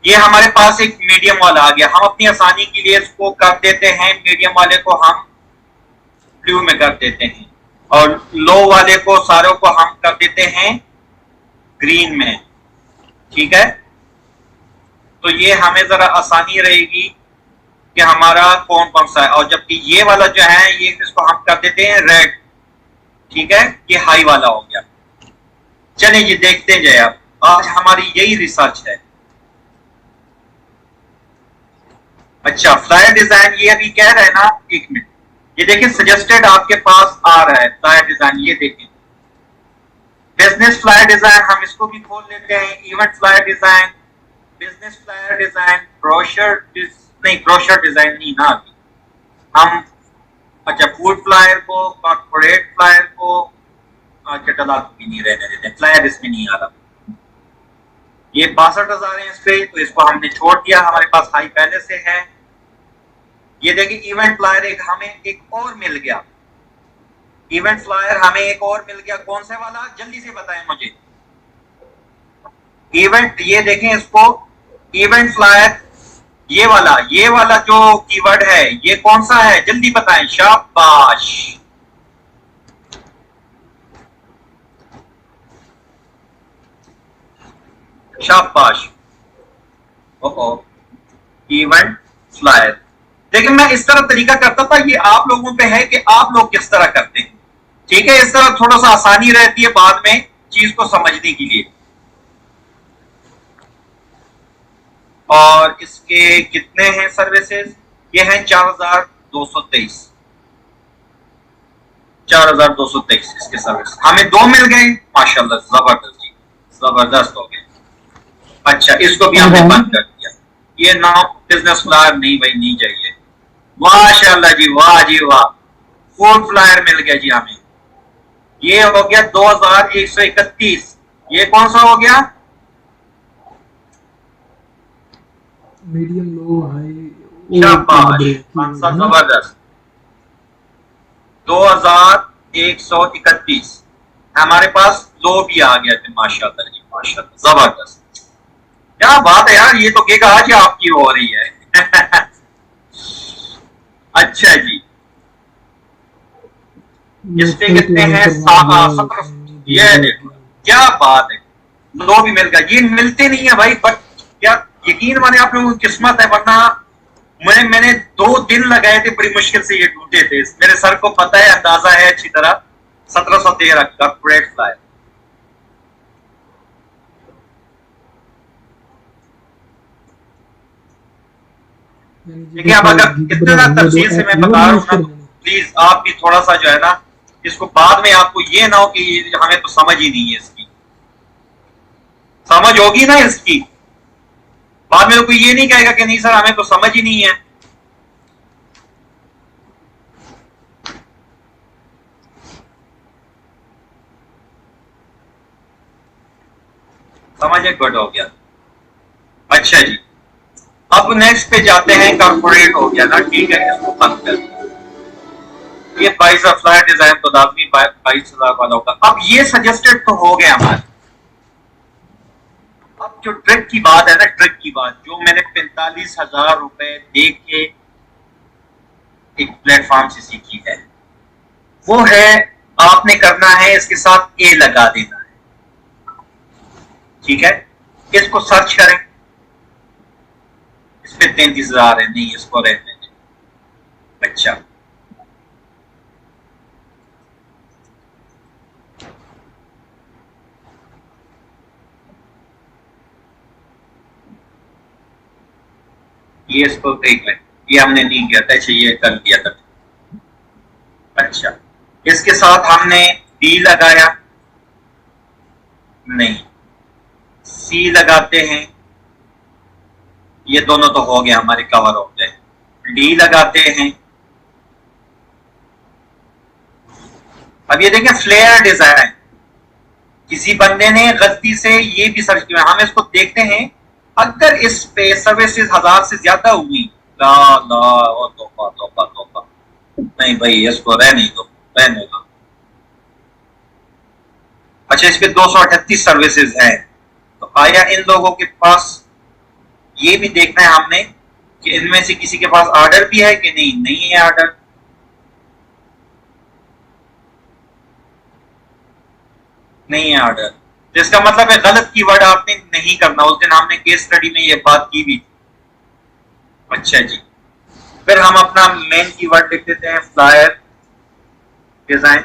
ये हमारे पास एक मीडियम वाला आ गया, हम अपनी आसानी के लिए इसको कर देते हैं, मीडियम वाले को हम ब्लू में कर देते हैं और लो वाले को सारों को हम कर देते हैं ग्रीन में। ठीक है, तो ये हमें जरा आसानी रहेगी कि हमारा कौन कौन सा है। और जबकि ये वाला जो है ये इसको हम कर देते हैं रेड। ठीक है, ये हाई वाला हो गया। चलिए जी देखते जाए, आप आज हमारी यही रिसर्च है। अच्छा फ्लायर डिजाइन ये अभी कह रहे हैं ना, एक मिनट, ये देखिए सजेस्टेड आपके पास आ रहा है फ्लायर डिजाइन, ये देखिए बिजनेस फ्लायर डिजाइन, हम इसको भी खोल लेते हैं। Event flyer design, business flyer design, brochure नहीं, ब्रोशर डिजाइन नहीं ना अभी हम। अच्छा फूड फ्लायर को, कॉर्पोरेट फ्लायर को, अच्छा डला भी नहीं रहने देते, फ्लायर इसमें नहीं आ रहा। ये 62,000 है इस पे, तो इसको हमने छोड़ दिया, हमारे पास हाई पहले से है। ये देखिए इवेंट फ्लायर एक हमें एक और मिल गया, इवेंट फ्लायर हमें एक और मिल गया, कौन सा वाला जल्दी से बताएं मुझे। इवेंट, ये देखें इसको, इवेंट फ्लायर ये वाला जो कीवर्ड है ये कौन सा है, जल्दी बताएं, शाबाश। शाबाश, ओहो, इवेंट फ्लायर। लेकिन मैं इस तरह तरीका करता था, ये आप लोगों पे है कि आप लोग किस तरह करते हैं। ठीक है, इस तरह थोड़ा सा आसानी रहती है बाद में चीज को समझने के लिए। और इसके कितने हैं सर्विसेज, ये हैं 4,223, 4,223 इसके सर्विस, हमें 2 मिल गए, माशाल्लाह जबरदस्त जी, जबरदस्त हो गए। अच्छा इसको भी हमने बंद कर दिया, ये नाम बिजनेस फ्लायर नहीं भाई, नहीं चाहिए। माशाल्लाह जी, वाह जी वाह, फूड फ्लायर मिल गया जी हमें, ये हो गया 2,131। ये कौन सा हो गया, मीडियम लो हाई, शाबाश, जबरदस्त, 2,131 हमारे पास लो भी आ गया थे, माशाल्लाह जी माशाल्लाह, जबरदस्त। क्या बात है यार, ये तो केक आज आपकी हो रही है। अच्छा जी, इस पे कितने हैं, 17। ये देखो क्या बात है, लो भी मिल गया, ये मिलते नहीं है भाई, बट क्या यकीन माने आप लोगों की किस्मत है, वरना मैंने 2 दिन लगाए थे, बड़ी मुश्किल से ये ढूंढे थे, मेरे सर को पता है, अंदाजा है अच्छी तरह। 1713 कॉर्पोरेट फ्लायर। देखिए अब अगर इतना तफसील से मैं बता रहा हूँ ना, तो प्लीज आप भी थोड़ा सा जो है ना, इसको बाद में आपको ये ना हो कि हमें तो समझ ही नहीं है इसकी, समझ होगी ना इसकी, बाद में कोई ये नहीं कहेगा कि नहीं सर हमें तो समझ ही नहीं है। समझ एक गुड हो गया। अच्छा जी, अब नेक्स्ट पे जाते हैं, कॉर्पोरेट हो गया ना, ठीक है, इसको बंद कर। ये 22 फ्लायर डिजाइन तो लाजमी 22,000 वाला होगा। अब ये सजेस्टेड तो हो गया हमारे, अब जो ट्रिक की बात है ना, ट्रिक की बात जो मैंने 45,000 रुपए दे के एक प्लेटफॉर्म से सीखी है, वो है आपने करना है इसके साथ ए लगा देना है। ठीक है, इसको सर्च करें, इस पे 33,000 है, नहीं इसको रहने दें। अच्छा, ये इसको देख लें, ये हमने नहीं किया था, अच्छा ये कर दिया था। अच्छा, इसके साथ हमने बी लगाया नहीं, सी लगाते हैं, ये दोनों तो हो गए हमारे, कवर हो गए। डी लगाते हैं। अब ये देखें फ्लेयर डिजाइन, किसी बंदे ने गलती से ये भी सर्च किया, हम इसको देखते हैं। अगर इस पे सर्विसेज 1000 से ज्यादा हुई, ला ला ओ तौबा तौबा तौबा, नहीं भाई इसको रहने दो, रहने दो। अच्छा, इस पे 238 सर्विसेज हैं, तो आया इन लोगों के पास, ये भी देखना है हमने कि इनमें से किसी के पास ऑर्डर भी है कि नहीं, नहीं है ऑर्डर। नहीं है ऑर्डर, तो इसका मतलब है गलत कीवर्ड आपने नहीं करना। उस दिन हमने केस स्टडी में ये बात की भी थी। अच्छा जी, फिर हम अपना मेन कीवर्ड लिख देते हैं, फ्लायर डिजाइन,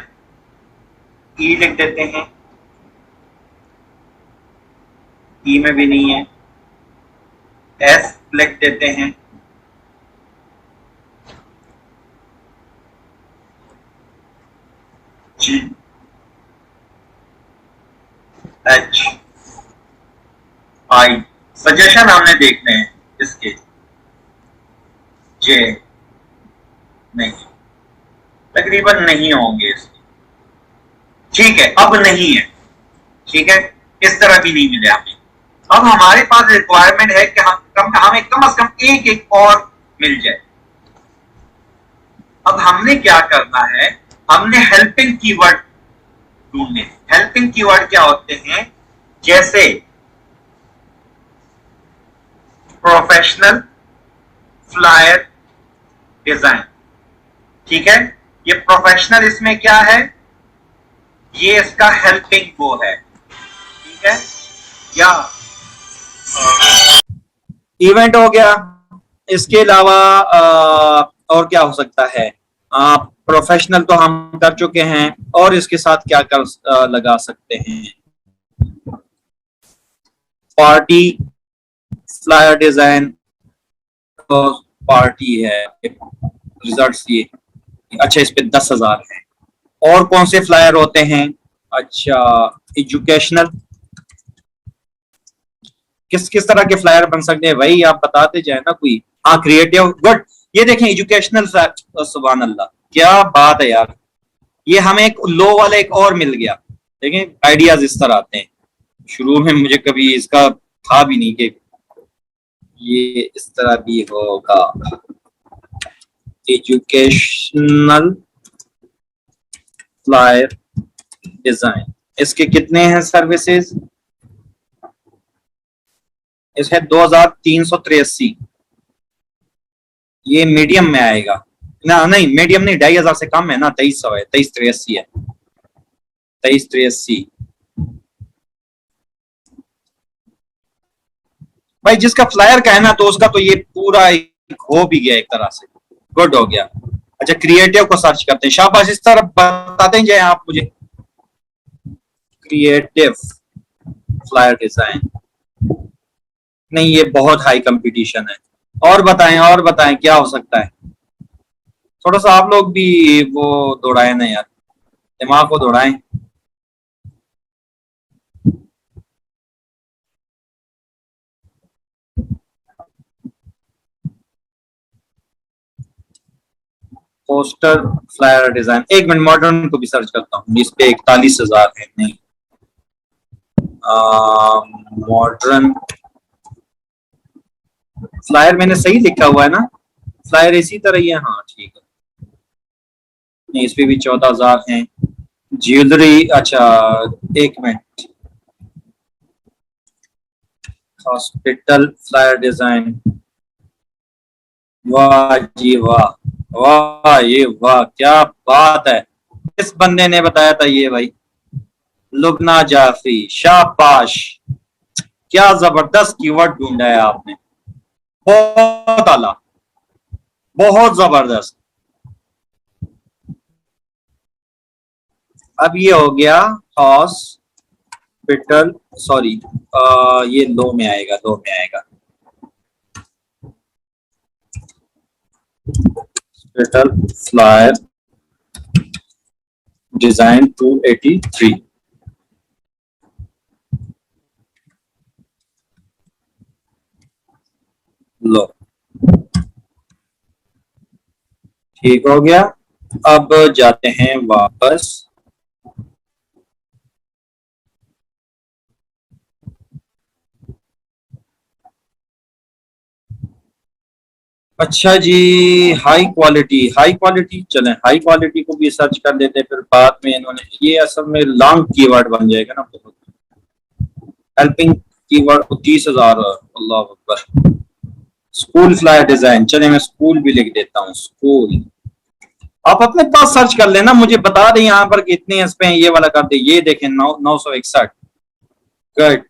ई लिख देते हैं, ई में भी नहीं है, एस लिख देते हैं, जी, एच, आई। सजेशन हमने देखने हैं इसके, जे नहीं, तकरीबन नहीं होंगे इसके। ठीक है, अब नहीं है, ठीक है, इस तरह भी नहीं मिले हमें। अब हमारे पास रिक्वायरमेंट है कि हमें कम से कम एक एक और मिल जाए। अब हमने क्या करना है, हमने हेल्पिंग कीवर्ड ढूंढने। हेल्पिंग कीवर्ड क्या होते हैं, जैसे प्रोफेशनल फ्लायर डिजाइन, ठीक है, ये प्रोफेशनल इसमें क्या है, ये इसका हेल्पिंग वो है, ठीक है, या इवेंट हो गया। इसके अलावा और क्या हो सकता है, प्रोफेशनल तो हम कर चुके हैं, और इसके साथ क्या कर लगा सकते हैं, पार्टी फ्लायर डिजाइन, तो पार्टी है, रिजल्ट्स ये। अच्छा, इस पे 10,000 है। और कौन से फ्लायर होते हैं, अच्छा एजुकेशनल, किस किस तरह के फ्लायर बन सकते हैं भाई, आप बताते जाए ना कोई। हाँ, क्रिएटिव, गुड। ये देखें एजुकेशनल, सुभान अल्लाह, क्या बात है यार, ये हमें एक लो वाला एक और मिल गया। देखें आइडियाज इस तरह आते हैं, शुरू में मुझे कभी इसका था भी नहीं कि ये इस तरह भी होगा। एजुकेशनल फ्लायर डिजाइन, इसके कितने हैं सर्विसेज, इसमें 2383, ये मीडियम में आएगा ना, नहीं मीडियम नहीं, 2500 से कम है ना, 2300 है, 2383 है, 2383। भाई जिसका फ्लायर का है ना, तो उसका तो ये पूरा एक हो भी गया एक तरह से, गुड हो गया। अच्छा, क्रिएटिव को सर्च करते हैं, शाबाश, इस तरह बताते जाए आप मुझे, क्रिएटिव फ्लायर डिजाइन, नहीं ये बहुत हाई कंपटीशन है। और बताएं क्या हो सकता है, थोड़ा सा आप लोग भी वो दौड़ाए ना यार, दिमाग को दौड़ाएं। पोस्टर फ्लायर डिजाइन, एक मिनट मॉडर्न को भी सर्च करता हूँ, इस पे 41,000 है, नहीं मॉडर्न फ्लायर मैंने सही लिखा हुआ है ना, फ्लायर इसी तरह ही है, हाँ ठीक है, नहीं इस पे भी 14,000 है। ज्वेलरी, अच्छा एक मिनट, हॉस्पिटल फ्लायर डिजाइन, वाह जी वाह, वाह ये वाह, क्या बात है, इस बंदे ने बताया था ये भाई, लुबना जाफरी, शाबाश, क्या जबरदस्त कीवर्ड ढूंढा है आपने, बहुत आला, बहुत जबरदस्त। अब ये हो गया हॉस्पिटल, सॉरी ये लो में आएगा, लो में आएगा। हॉस्पिटल फ्लायर डिजाइन 283 लो, ठीक हो गया। अब जाते हैं वापस। अच्छा जी, हाई क्वालिटी, हाई क्वालिटी चलें, हाई क्वालिटी को भी सर्च कर लेते हैं, फिर बाद में इन्होंने ये असल में लॉन्ग कीवर्ड बन जाएगा ना बहुत। हेल्पिंग कीवर्ड 30,000, अल्लाह अकबर। स्कूल फ्लायर डिजाइन, चले मैं स्कूल भी लिख देता हूँ, स्कूल। आप अपने पास सर्च कर लेना, मुझे बता दें यहाँ पर कितने इस पे, ये वाला कर दे, ये देखें 961। गुड।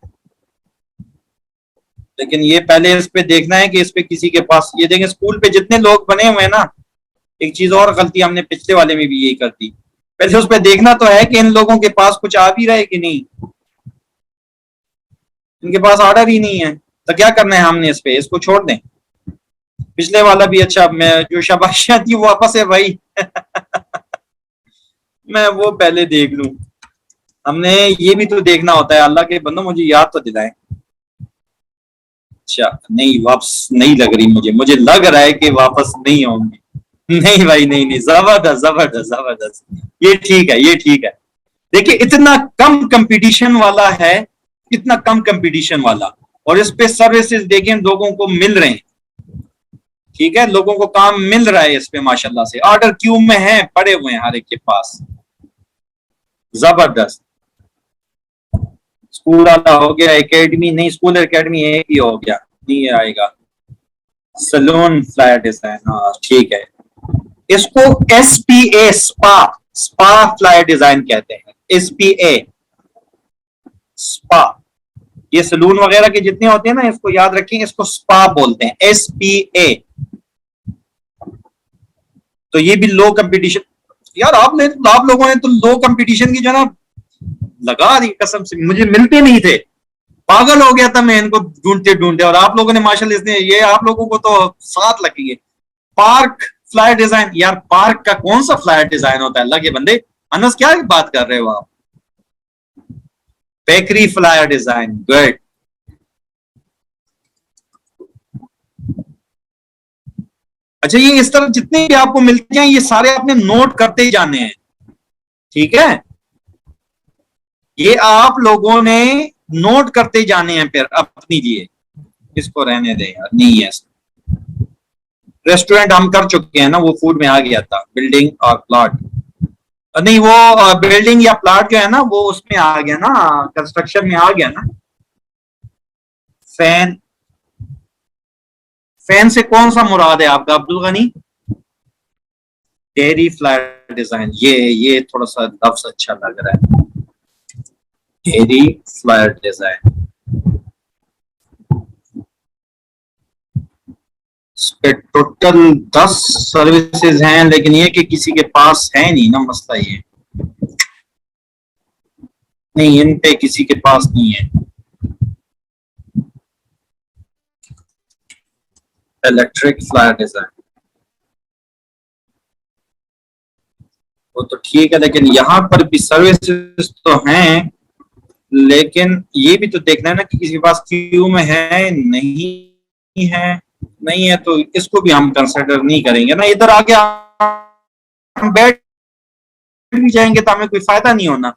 लेकिन ये पहले इस पे देखना है कि इस पे किसी के पास, ये देखें स्कूल पे जितने लोग बने हुए हैं ना, एक चीज और गलती हमने पिछले वाले में भी यही कर दी, पहले उस पे देखना तो है कि इन लोगों के पास कुछ आ भी रहा है कि नहीं। इनके पास ऑर्डर ही नहीं है, तो क्या करना है हमने इस पे, इसको छोड़ दें। पिछले वाला भी अच्छा, मैं जो शाबाशियां थी वो वापस है भाई मैं वो पहले देख लूं, हमने ये भी तो देखना होता है। अल्लाह के बंदो मुझे याद तो दिलाएं। अच्छा नहीं, वापस नहीं लग रही मुझे, मुझे लग रहा है कि वापस नहीं होंगी। नहीं भाई, नहीं नहीं, जबरदस्त जबरदस्त जबरदस्त, ये ठीक है, ये ठीक है। देखिए इतना कम कंपटीशन वाला है, इतना कम कंपटीशन वाला, और इस पे सर्विसेज देखें लोगों को मिल रहे हैं, ठीक है, लोगों को काम मिल रहा है इस पे माशाल्लाह से, ऑर्डर क्यू में है, पड़े हुए हैं हर एक के पास, जबरदस्त। स्कूल वाला हो गया, एकेडमी नहीं, स्कूल एकेडमी एक ही हो गया, नहीं आएगा। सलून फ्लायर डिजाइन, हाँ ठीक है, इसको SPA spa, spa flyer design कहते हैं, SPA स्पा। ये सलून वगैरह के जितने होते हैं ना, इसको याद रखें, इसको स्पा बोलते हैं, SPA। तो ये भी लो कंपटीशन, यार आप लोगों ने तो लो कंपटीशन की जो ना लगा दी, कसम से मुझे मिलते नहीं थे, पागल हो गया था मैं इनको ढूंढते ढूंढते, और आप लोगों ने माशाल्लाह इसने, ये आप लोगों को तो साथ लगी है। पार्क फ्लायर डिजाइन, यार पार्क का कौन सा फ्लायर डिजाइन होता है अल्लाह के बंदे, अनस क्या बात कर रहे हो आप। Bakery flyer design, good. अच्छा ये इस तरह जितने भी आपको मिलते हैं, ये सारे आपने नोट करते ही जाने हैं, ठीक है, ये आप लोगों ने नोट करते जाने हैं फिर अपनी लिए। इसको रहने दें यार, नहीं है। रेस्टोरेंट हम कर चुके हैं ना, वो फूड में आ गया था, बिल्डिंग और प्लॉट नहीं, वो बिल्डिंग या प्लॉट जो है ना वो उसमें आ गया ना, कंस्ट्रक्शन में आ गया ना। फैन, फैन से कौन सा मुराद है आपका Abdul Ghani. Dairy flyer design, ये थोड़ा सा लफ्ज अच्छा लग रहा है, dairy flyer design. Total 10 services हैं, लेकिन ये कि किसी के पास है नहीं ना, मसला ये नहीं, इन पे किसी के पास नहीं है। इलेक्ट्रिक फ्लायर डिजाइन वो तो ठीक है, लेकिन यहाँ पर भी सर्विसेज तो हैं, लेकिन ये भी तो देखना है ना कि किसी के पास क्यू में है नहीं है, नहीं है तो इसको भी हम कंसिडर नहीं करेंगे ना। इधर आगे हम बैठ भी जाएंगे तो हमें कोई फायदा नहीं होना।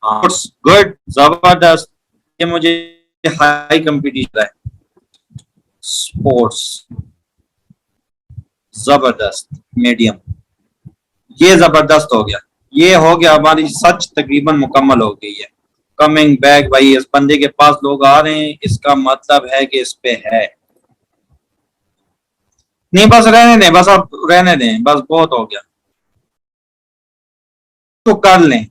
गुड, जबरदस्त, ये मुझे हाई कंपटीशन है। स्पोर्ट्स, जबरदस्त, मीडियम, ये जबरदस्त हो गया, ये हो गया, हमारी सच तकरीबन मुकम्मल हो गई है। कमिंग बैक, भाई इस बंदे के पास लोग आ रहे हैं, इसका मतलब है कि इस पे है। नहीं बस रहने दें, बस आप रहने दें, बस बहुत हो गया, तो कर लें।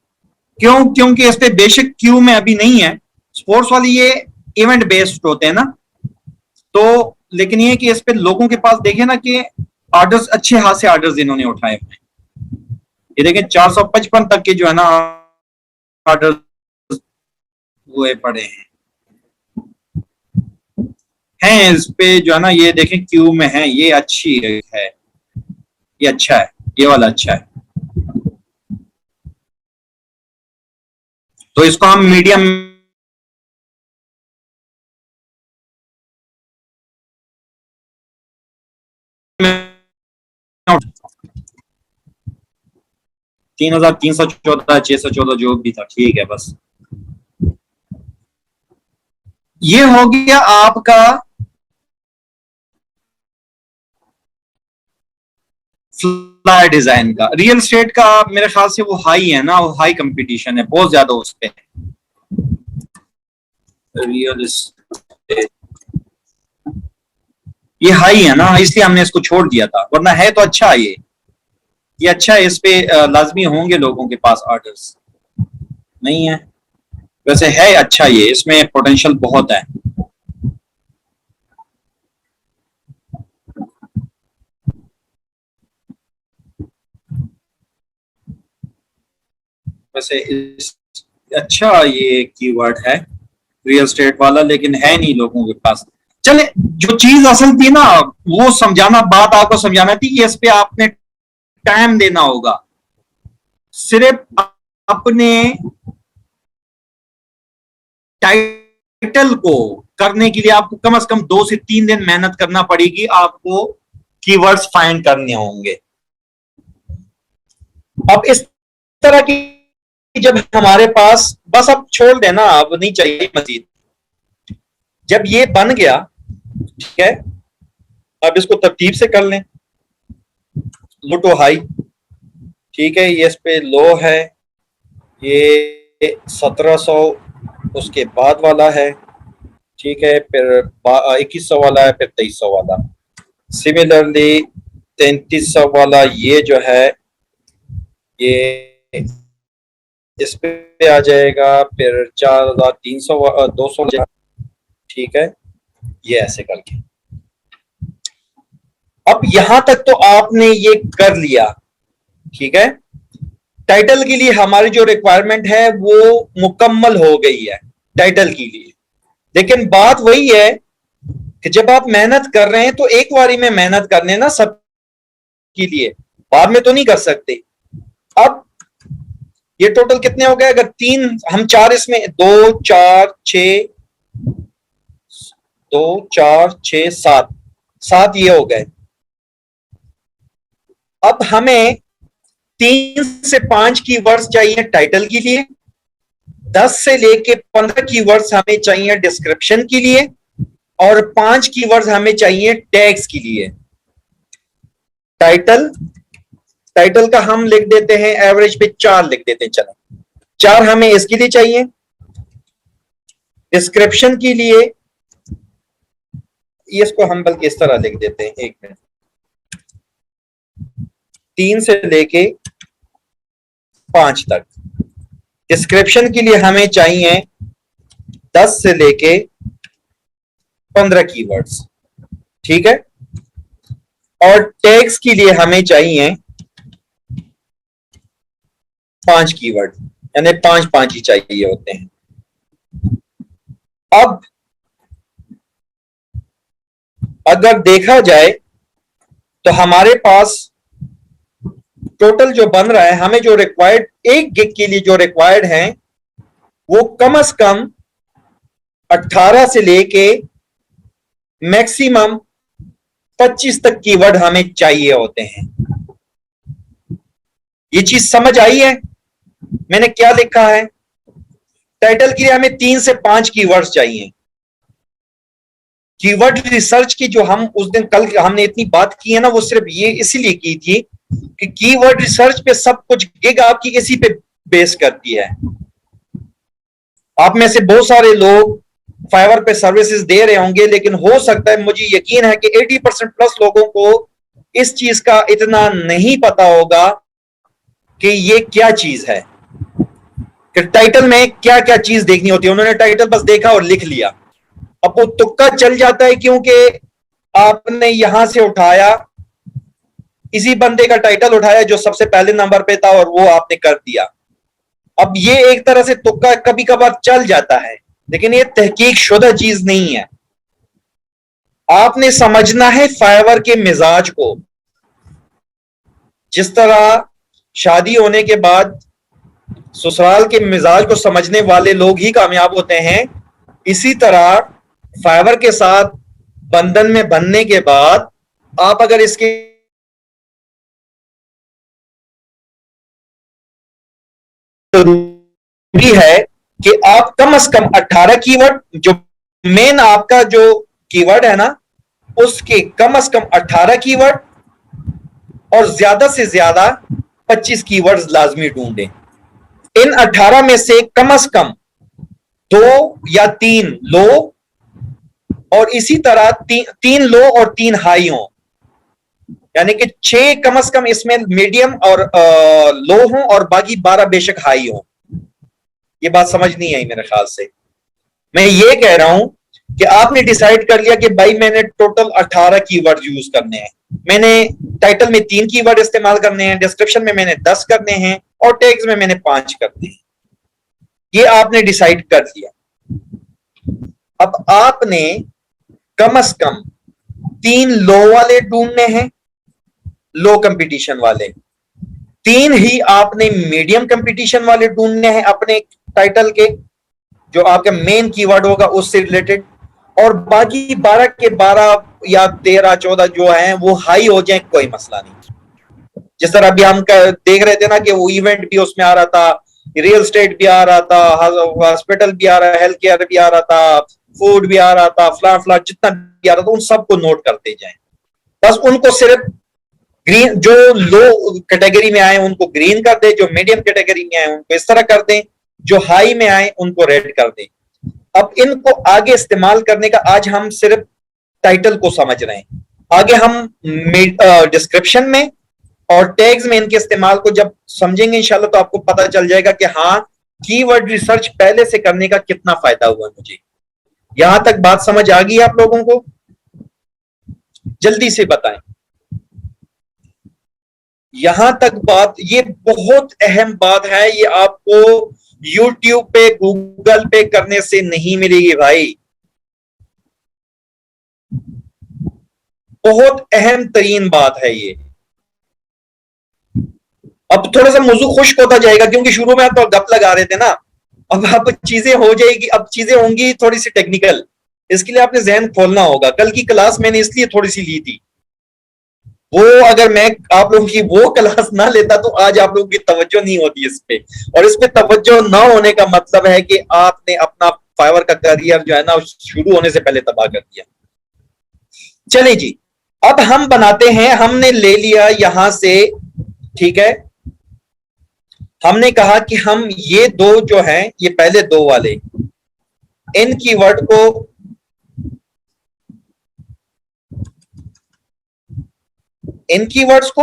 क्यों, क्योंकि इस पे बेसिक क्यू में अभी नहीं है। स्पोर्ट्स वाली ये इवेंट बेस्ड होते हैं ना, तो लेकिन ये कि इस पे लोगों के पास देखे ना कि ऑर्डर्स अच्छे हाथ से ऑर्डर्स इन्होंने उठाए हुए हैं, ये देखें 455 तक के जो है ना ऑर्डर हुए पड़े हैं इस पे जो है ना, ये देखें क्यू में है, ये अच्छी है, ये अच्छा है, ये वाला अच्छा है। तो इसको हम मीडियम 3314 614 जो भी था, ठीक है। बस ये हो गया आपका फ्लाई डिजाइन का। रियल स्टेट का मेरे ख्याल से वो हाई है ना, वो हाई कंपटीशन है बहुत ज्यादा उस पे। रियल एस्टेट ये हाई है ना, इसलिए हमने इसको छोड़ दिया था, वरना है तो अच्छा है ये अच्छा है। इस पे लाजमी होंगे लोगों के पास ऑर्डर्स, नहीं है वैसे है अच्छा, ये इसमें पोटेंशियल बहुत है। वैसे अच्छा ये कीवर्ड है रियल स्टेट वाला, लेकिन है नहीं लोगों के पास। चले, जो चीज असल थी ना वो समझाना, बात आपको समझाना थी कि इस पे आपने टाइम देना होगा। सिर्फ अपने टाइटल को करने के लिए आपको कम से कम 2 से 3 दिन मेहनत करना पड़ेगी, आपको कीवर्ड्स फाइंड करने होंगे। अब इस तरह की जब हमारे पास, बस अब छोड़ देना, अब नहीं चाहिए मजीद। जब ये बन गया, ठीक है, अब इसको तरतीब से कर लें। लो टू हाई, ठीक है, ये इस पे लो है, ये 1700 उसके बाद वाला है, ठीक है, फिर 2100 वाला है, फिर 2300 वाला। सिमिलरली 3300 वाला ये जो है ये इस पे आ जाएगा, फिर 4300 200, ठीक है, ये ऐसे करके। अब यहां तक तो आपने ये कर लिया, ठीक है। टाइटल के लिए हमारी जो रिक्वायरमेंट है वो मुकम्मल हो गई है टाइटल के लिए। लेकिन बात वही है कि जब आप मेहनत कर रहे हैं तो एक बारी में मेहनत करने ना सब के लिए, बाद में तो नहीं कर सकते। अब ये टोटल कितने हो गए? अगर 3 हम 4 इसमें 2 4 6 2 4 6 7 7 ये हो गए। अब हमें 3 से 5 कीवर्ड्स चाहिए टाइटल के लिए, 10 से लेके 15 कीवर्ड्स हमें चाहिए डिस्क्रिप्शन के लिए, और 5 कीवर्ड्स हमें चाहिए टैग्स के लिए। टाइटल का हम लिख देते हैं एवरेज पे 4 लिख देते हैं, चलो 4 हमें इसके लिए चाहिए। डिस्क्रिप्शन के लिए इसको हम बल्कि इस तरह लिख देते हैं, 1 मिनट, 3 से लेके 5 तक। डिस्क्रिप्शन के लिए हमें चाहिए 10 से लेके 15 कीवर्ड्स, ठीक है। और टैग्स के लिए हमें चाहिए 5 कीवर्ड, यानी 5 ही चाहिए होते हैं। अब अगर देखा जाए तो हमारे पास टोटल जो बन रहा है, हमें जो रिक्वायर्ड एक गिग के लिए जो रिक्वायर्ड है वो कम से कम 18 से लेके मैक्सिमम 25 तक कीवर्ड हमें चाहिए होते हैं। ये चीज समझ आई है मैंने क्या लिखा है? टाइटल के लिए हमें 3 से 5 कीवर्ड्स चाहिए। कीवर्ड रिसर्च की जो हम उस दिन कल हमने इतनी बात की है ना, वो सिर्फ ये इसीलिए की थी कि कीवर्ड रिसर्च पे सब कुछ गिग आपकी इसी पे बेस करती है। आप में से बहुत सारे लोग फाइवर पे सर्विसेज दे रहे होंगे, लेकिन हो सकता है, मुझे यकीन है कि 80% प्लस लोगों को इस चीज का इतना नहीं पता होगा कि ये क्या चीज है, कि टाइटल में क्या क्या चीज देखनी होती है। उन्होंने टाइटल बस देखा और लिख लिया। अब वो तुक्का चल जाता है क्योंकि आपने यहां से उठाया इसी बंदे का टाइटल उठाया जो सबसे पहले नंबर पे था और वो आपने कर दिया। अब ये एक तरह से तुक्का कभी कभार चल जाता है, लेकिन ये तहकीक शुदा चीज नहीं है। आपने समझना है फाइवर के मिजाज को। जिस तरह शादी होने के बाद ससुराल के मिजाज को समझने वाले लोग ही कामयाब होते हैं, इसी तरह फाइवर के साथ बंधन में बनने के बाद आप अगर इसके जरूरी है कि आप कम से कम 18 कीवर्ड, जो मेन आपका जो कीवर्ड है ना, उसके कम से कम 18 कीवर्ड और ज्यादा से ज्यादा 25 कीवर्ड्स लाजमी ढूंढें। इन 18 में से कम 2 या 3 लो और इसी तरह 3 लो और 3 हाई हो, यानी कि 6 कम से कम इसमें मीडियम और लो हो और बाकी 12 बेशक हाई हो। ये बात समझ नहीं आई मेरे ख्याल से। मैं ये कह रहा हूं कि आपने डिसाइड कर लिया कि भाई मैंने टोटल 18 कीवर्ड यूज करने हैं, मैंने टाइटल में 3 कीवर्ड इस्तेमाल करने हैं, डिस्क्रिप्शन में मैंने 10 करने हैं और टैग्स में मैंने 5 करने हैं। ये आपने डिसाइड कर लिया। अब आपने कम से कम 3 लो वाले ढूंढने हैं, लो कंपटीशन वाले, 3 ही आपने मीडियम कंपटीशन वाले ढूंढने हैं अपने टाइटल के, जो आपका मेन कीवर्ड होगा उससे रिलेटेड, और बाकी 12 के 12 या 13 14 जो हैं वो हाई हो जाए, कोई मसला नहीं। जिस तरह अभी हम देख रहे थे ना कि वो इवेंट भी उसमें आ रहा था, रियल स्टेट भी आ रहा था, हॉस्पिटल भी आ रहा है, हेल्थ केयर भी आ रहा था, फूड भी आ रहा था, फ्ला फ्ला जितना भी आ रहा था उन सबको नोट करते जाएं। बस उनको सिर्फ ग्रीन, जो लो कैटेगरी में आए उनको ग्रीन कर दे, जो मीडियम कैटेगरी में आए उनको इस तरह कर दें, जो हाई में आए उनको रेड कर दें। अब इनको आगे इस्तेमाल करने का, आज हम सिर्फ टाइटल को समझ रहे हैं, आगे हम डिस्क्रिप्शन में और टैग्स में इनके इस्तेमाल को जब समझेंगे इंशाल्लाह तो आपको पता चल जाएगा कि हाँ, कीवर्ड रिसर्च पहले से करने का कितना फायदा हुआ मुझे। यहां तक बात समझ आ गई आप लोगों को? जल्दी से बताएं। यहां तक बात, ये बहुत अहम बात है, ये आपको YouTube पे गूगल पे करने से नहीं मिलेगी भाई। बहुत अहम तरीन बात है ये। अब थोड़ा सा मौजू खुश्क होता जाएगा क्योंकि शुरू में आप तो गप लगा रहे थे ना, अब चीजें हो जाएगी, अब चीजें होंगी थोड़ी सी टेक्निकल, इसके लिए आपने जहन खोलना होगा। कल की क्लास मैंने इसलिए थोड़ी सी ली थी, वो अगर मैं आप लोगों की वो क्लास ना लेता तो आज आप लोगों की तवज्जो नहीं होती इस पे, और इस पे तवज्जो ना होने का मतलब है कि आपने अपना फाइवर का करियर जो है ना शुरू होने से पहले तबाह कर दिया। चलिए जी, अब हम बनाते हैं, हमने ले लिया यहां से, ठीक है, हमने कहा कि हम ये दो जो हैं, ये पहले दो वाले इन कीवर्ड को इन कीवर्ड्स को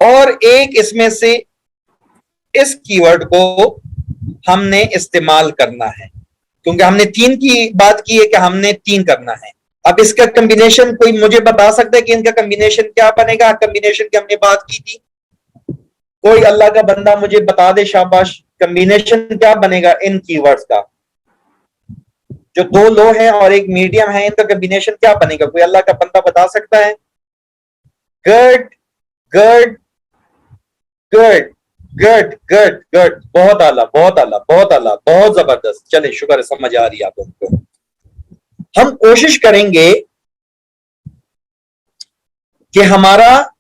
और एक इसमें से इस कीवर्ड को हमने इस्तेमाल करना है, क्योंकि हमने 3 की बात की है कि हमने 3 करना है। अब इसका कॉम्बिनेशन कोई मुझे बता सकता है कि इनका कॉम्बिनेशन क्या बनेगा? कॉम्बिनेशन की हमने बात की थी, कोई अल्लाह का बंदा मुझे बता दे, शाबाश, कॉम्बिनेशन क्या बनेगा इन कीवर्ड्स का? जो 2 लो है और एक मीडियम है, इनका कॉम्बिनेशन क्या बनेगा? कोई अल्लाह का बंदा बता सकता है? Good good good good good good, बहुत आला, बहुत आला, बहुत आला, बहुत जबरदस्त। चले, शुक्र है, समझ आ रही है आप लोगों को। हम कोशिश करेंगे कि हमारा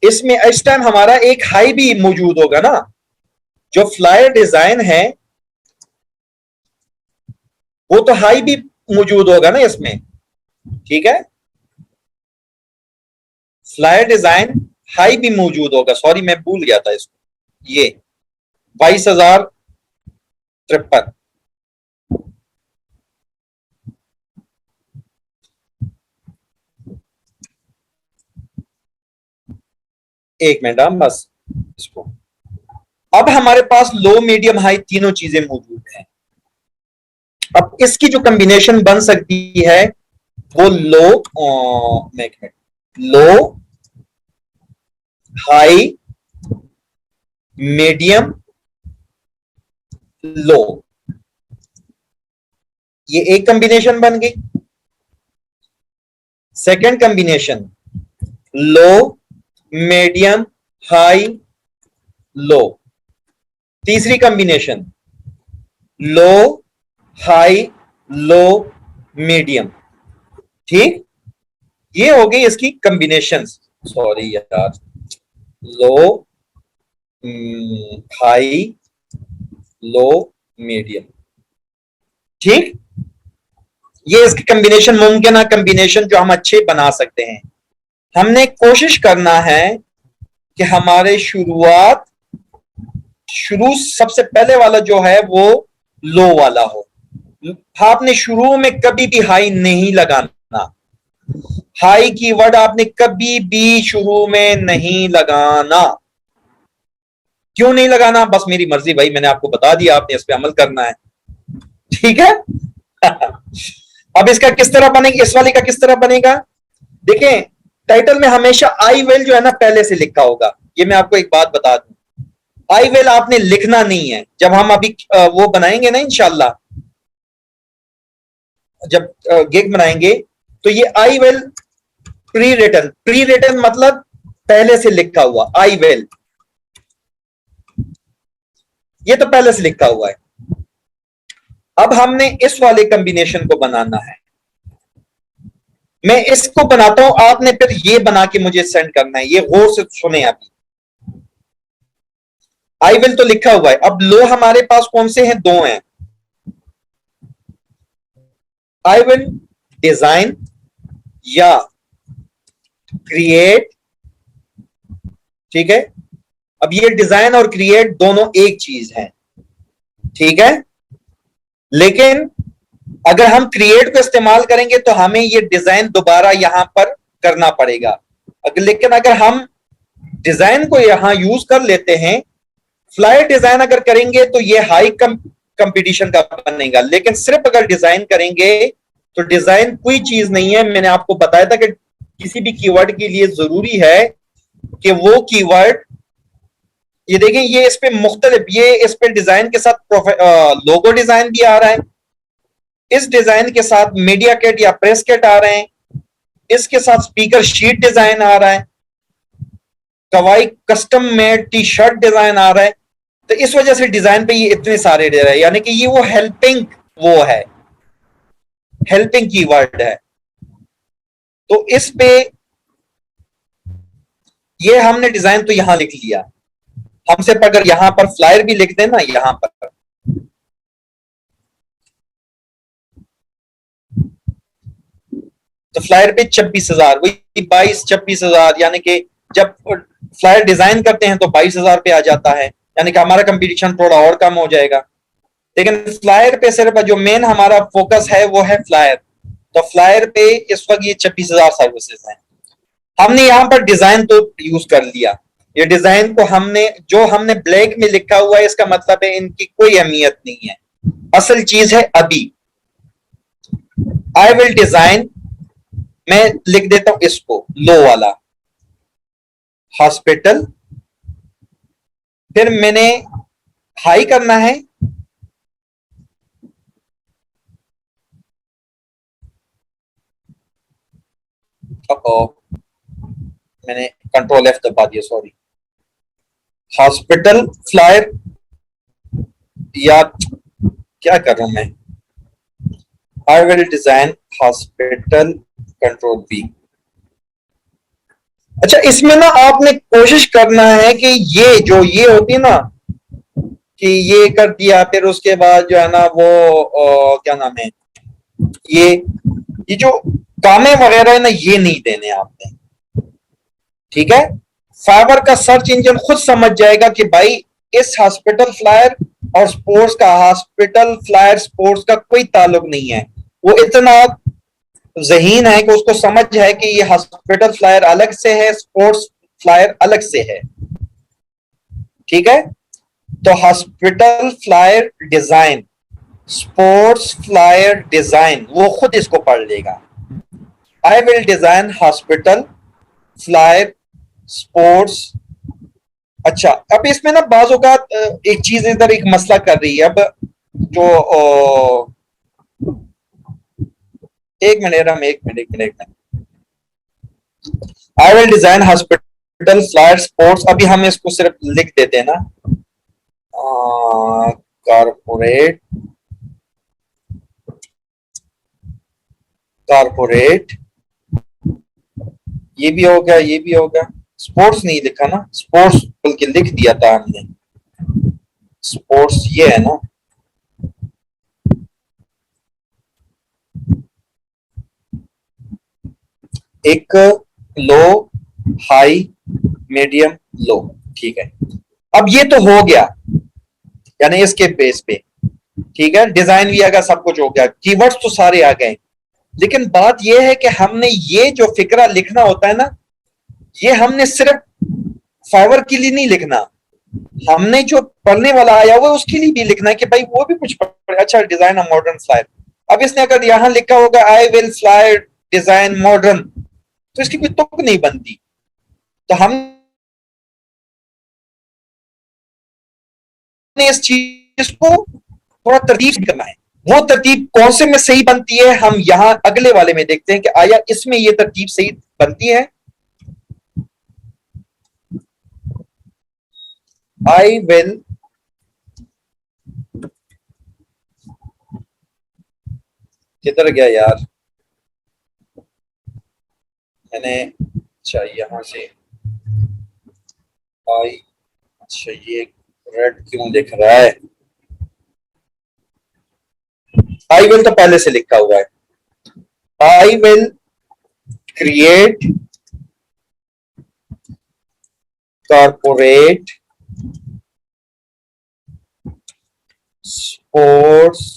इसमें इस टाइम हमारा एक हाई भी मौजूद होगा ना, जो फ्लायर डिजाइन है वो तो हाई भी मौजूद होगा ना इसमें, ठीक है, फ्लायर डिजाइन हाई भी मौजूद होगा। सॉरी मैं भूल गया था इसको, ये 22,053। एक मिनट, हम बस इसको, अब हमारे पास लो मीडियम हाई तीनों चीजें मौजूद हैं। अब इसकी जो कॉम्बिनेशन बन सकती है वो लो, लो हाई, मीडियम, लो। ये एक कॉम्बिनेशन बन गई। सेकंड कॉम्बिनेशन, लो, मीडियम, हाई, लो। तीसरी कॉम्बिनेशन, लो, हाई, लो, मीडियम। ठीक, ये हो गई इसकी कॉम्बिनेशन। सॉरी यार, लो, हाई, लो, मीडियम। ठीक, ये इसकी कॉम्बिनेशन, मुमकिन कॉम्बिनेशन जो हम अच्छे बना सकते हैं। हमने कोशिश करना है कि हमारे शुरू सबसे पहले वाला जो है वो लो वाला हो। आपने शुरू में कभी भी हाई नहीं लगाना। हाई कीवर्ड आपने कभी भी शुरू में नहीं लगाना। क्यों नहीं लगाना? बस मेरी मर्जी भाई, मैंने आपको बता दिया, आपने इस पे अमल करना है। ठीक है। अब इसका किस तरह बनेगा, इस वाले का किस तरह बनेगा? देखें, टाइटल में हमेशा आई विल जो है ना पहले से लिखा होगा। ये मैं आपको एक बात बता दूं, आई विल आपने लिखना नहीं है। जब हम अभी वो बनाएंगे ना इंशाल्लाह, जब गिग बनाएंगे, तो ये आई विल प्री रिटन मतलब पहले से लिखा हुआ आई विल, ये तो पहले से लिखा हुआ है। अब हमने इस वाले कॉम्बिनेशन को बनाना है। मैं इसको बनाता हूं, आपने फिर ये बना के मुझे सेंड करना है। ये गौर से सुने। अभी आई विल तो लिखा हुआ है। अब लो हमारे पास कौन से हैं? दो हैं। आई विल डिजाइन या क्रिएट। ठीक है, अब ये डिजाइन और क्रिएट दोनों एक चीज है। ठीक है, लेकिन अगर हम क्रिएट को इस्तेमाल करेंगे तो हमें ये डिजाइन दोबारा यहां पर करना पड़ेगा। लेकिन अगर हम डिजाइन को यहां यूज कर लेते हैं, फ्लायर डिजाइन अगर करेंगे तो ये हाई कंपटीशन का बनेगा। लेकिन सिर्फ अगर डिजाइन करेंगे तो डिजाइन कोई चीज नहीं है। मैंने आपको बताया था कि किसी भी कीवर्ड के लिए जरूरी है कि वो कीवर्ड, ये देखें, ये इस पे मुख्तलिफ, ये इस पे डिजाइन के साथ लोगो डिजाइन भी आ रहा है, इस डिजाइन के साथ मीडिया किट या प्रेस किट आ रहे हैं, इसके साथ स्पीकर शीट डिजाइन आ रहा है, kawaii custom made T shirt design आ रहा है। तो इस वजह से डिजाइन पे ये इतने सारे दे रहे हैं, यानी कि ये वो हेल्पिंग, वो है हेल्पिंग कीवर्ड है। तो इस पे ये हमने डिजाइन तो यहां लिख लिया। हमसे अगर यहां पर फ्लायर भी लिख देना, यहां पर तो फ्लायर पे 26,000, वही 22-26,000, यानी कि जब फ्लायर डिजाइन करते हैं तो 22,000 पे आ जाता है, यानी कि हमारा कंपटीशन थोड़ा और कम हो जाएगा। लेकिन फ्लायर पे सिर्फ जो मेन हमारा फोकस है वो है फ्लायर। तो फ्लायर पे इस वक्त ये 26,000 सर्विसेज हैं। हमने यहां पर डिजाइन तो यूज कर लिया। ये डिजाइन को हमने ब्लैक में लिखा हुआ है, इसका मतलब है इनकी कोई अहमियत नहीं है। असल चीज है अभी आई विल डिजाइन, मैं लिख देता हूं इसको लो वाला हॉस्पिटल, फिर मैंने हाई करना है, मैंने कंट्रोल एफ दबा दिया, सॉरी। हॉस्पिटल फ्लायर, या क्या कर रहा हूं मैं, I will design hospital, control B. अच्छा, इसमें ना आपने कोशिश करना है कि ये होती है ना कि ये कर दिया, फिर उसके बाद जो है ना वो क्या नाम है, ये जो कामे वगैरह है ना, ये नहीं देने आपने। ठीक है, फाइवर का सर्च इंजन खुद समझ जाएगा कि भाई इस हॉस्पिटल फ्लायर और स्पोर्ट्स का, हॉस्पिटल फ्लायर स्पोर्ट्स का कोई ताल्लुक नहीं है। वो इतना ज़हीन है कि उसको समझ है कि ये हॉस्पिटल फ्लायर अलग से है, स्पोर्ट्स फ्लायर अलग से है। ठीक है, तो hospital flyer design, sports flyer design, वो खुद इसको पढ़ लेगा। आई will design hospital flyer sports. अच्छा, अब इसमें ना बाज़ औक़ात एक चीज इधर एक मसला कर रही है। अब जो एक मिनट, हम एक minute I will design hospital flyer sports, अभी हम इसको सिर्फ लिख देते हैं ना, कारपोरेट कारपोरेट, ये भी हो गया, ये भी हो गया। स्पोर्ट्स नहीं लिखा ना, स्पोर्ट्स बल्कि लिख दिया था हमने, स्पोर्ट्स ये है ना। एक लो, हाई, मीडियम, लो, ठीक है। अब ये तो हो गया, यानी इसके बेस पे, ठीक है, डिजाइन भी आ गया, सब कुछ हो गया, कीवर्ड्स तो सारे आ गए। लेकिन बात यह है कि हमने ये जो फिक्रा लिखना होता है ना, ये हमने सिर्फ फाइवर के लिए नहीं लिखना, हमने जो पढ़ने वाला आया हुआ उसके लिए भी लिखना है कि भाई वो भी कुछ पढ़े। अच्छा, डिजाइन अ मॉडर्न फ्लायर, अब इसने अगर यहां लिखा होगा I will fly design modern, तो इसकी कोई तुक नहीं बनती। तो हमने इस चीज को थोड़ा तरतीब करना है। वो तरतीब कौन से में सही बनती है, हम यहां अगले वाले में देखते हैं कि आया इसमें ये तरतीब सही बनती है। आई विल किधर गया यार, मैंने, अच्छा यहां से आई, अच्छा ये रेड क्यों दिख रहा है, आई विल तो पहले से लिखा हुआ है। I will create corporate sports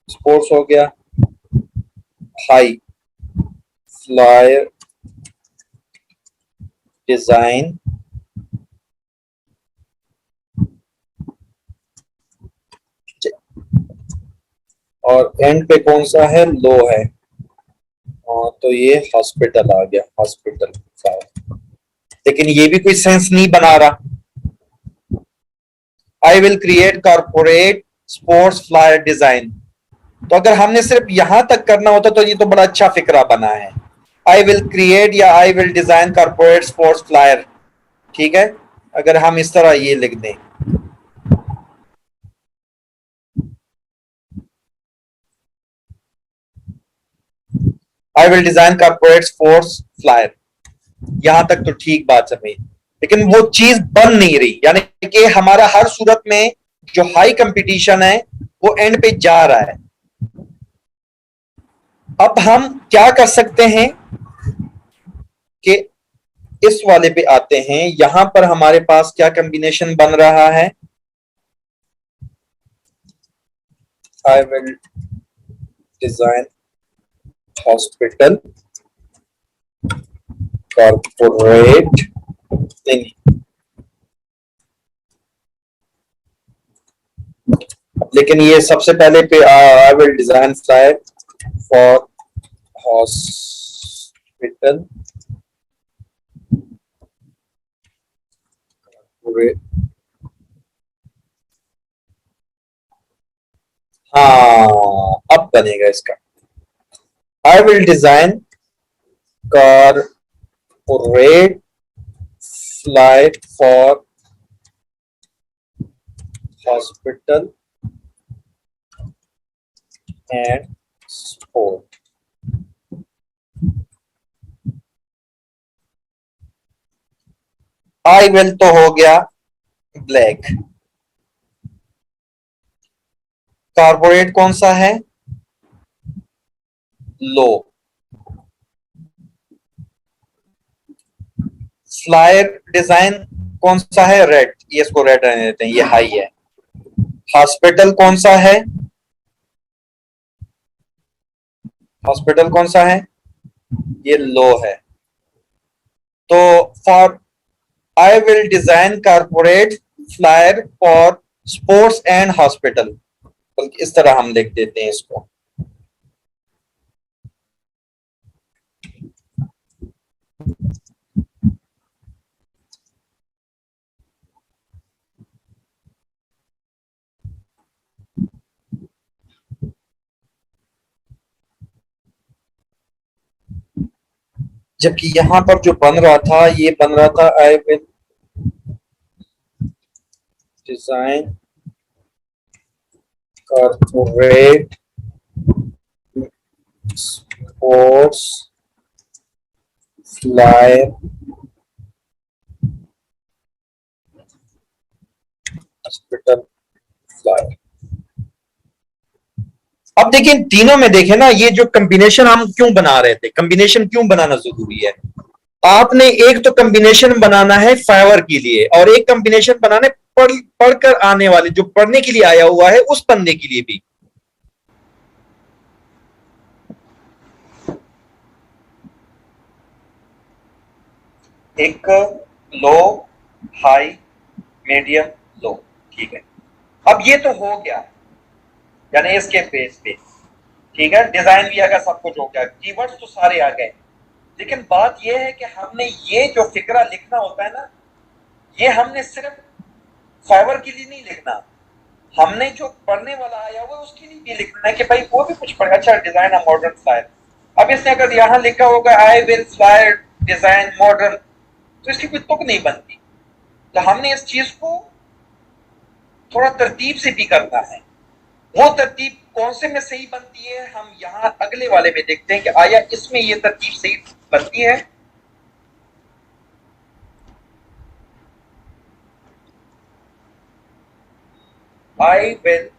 sports हो गया, हाई फ्लायर डिजाइन, और एंड पे कौन सा है, लो है, तो ये हॉस्पिटल आ गया, हॉस्पिटल फ्लायर। लेकिन ये भी कोई सेंस नहीं बना रहा। I will create corporate sports flyer design, तो अगर हमने सिर्फ यहां तक करना होता तो ये तो बड़ा अच्छा फिक्रा बना है। आई विल क्रिएट या आई will design corporate sports flyer, ठीक है, अगर हम इस तरह ये लिख दें, आई will design corporate sports flyer, यहां तक तो ठीक बात समझ। लेकिन वो चीज बन नहीं रही, यानी कि हमारा हर सूरत में जो हाई कंपटीशन है वो एंड पे जा रहा है। अब हम क्या कर सकते हैं कि इस वाले पे आते हैं, यहां पर हमारे पास क्या कॉम्बिनेशन बन रहा है, आई विल डिजाइन हॉस्पिटल कॉर्पोरेट, नहीं, लेकिन ये सबसे पहले पे आई will design flyer for hospital हाँ, अब बनेगा इसका। आई will design corporate flight for hospital and sport. I will तो हो गया ब्लैक, कारपोरेट कौन सा है, लो, फ्लायर डिजाइन कौन सा है, रेड, ये इसको रेड रहने देते हैं, ये हाई है। हॉस्पिटल कौन सा है, हॉस्पिटल कौन सा है, ये लो है। तो for I will design corporate flyer for sports and hospital, इस तरह हम लिख देते हैं इसको। जबकि यहां पर जो बन रहा था, ये बन रहा था आई will design corporate sports flyer hospital flyer. अब देखिए तीनों में देखें ना, ये जो कॉम्बिनेशन हम क्यों बना रहे थे, कॉम्बिनेशन क्यों बनाना जरूरी है। आपने एक तो कॉम्बिनेशन बनाना है फाइवर के लिए, और एक कॉम्बिनेशन बनाना है पढ़कर आने वाले, जो पढ़ने के लिए आया हुआ है उस बंदे के लिए भी। एक लो, हाई, मीडियम, लो, ठीक है। अब ये तो हो गया, यानी इसके बेस पे ठीक है, डिजाइन भी आ गया, सब कुछ हो गया, कीवर्ड्स तो सारे आ गए। लेकिन बात यह है कि हमने ये जो फिक्रा लिखना होता है ना, ये हमने सिर्फ फाइवर के लिए नहीं लिखना, हमने जो पढ़ने वाला आया हुआ उसके लिए भी लिखना है कि भाई वो भी कुछ पढ़े। अच्छा, डिजाइन अ मॉडर्न फ्लायर, अब इसने अगर यहां लिखा होगा I will fly design modern, तो इसकी कोई तुक नहीं बनती। तो हमने इस चीज को थोड़ा तरतीब से भी करना है। वो तरतीब कौन से में सही बनती है, हम यहां अगले वाले में देखते हैं कि आया इसमें ये तरतीब सही बनती है। आई विल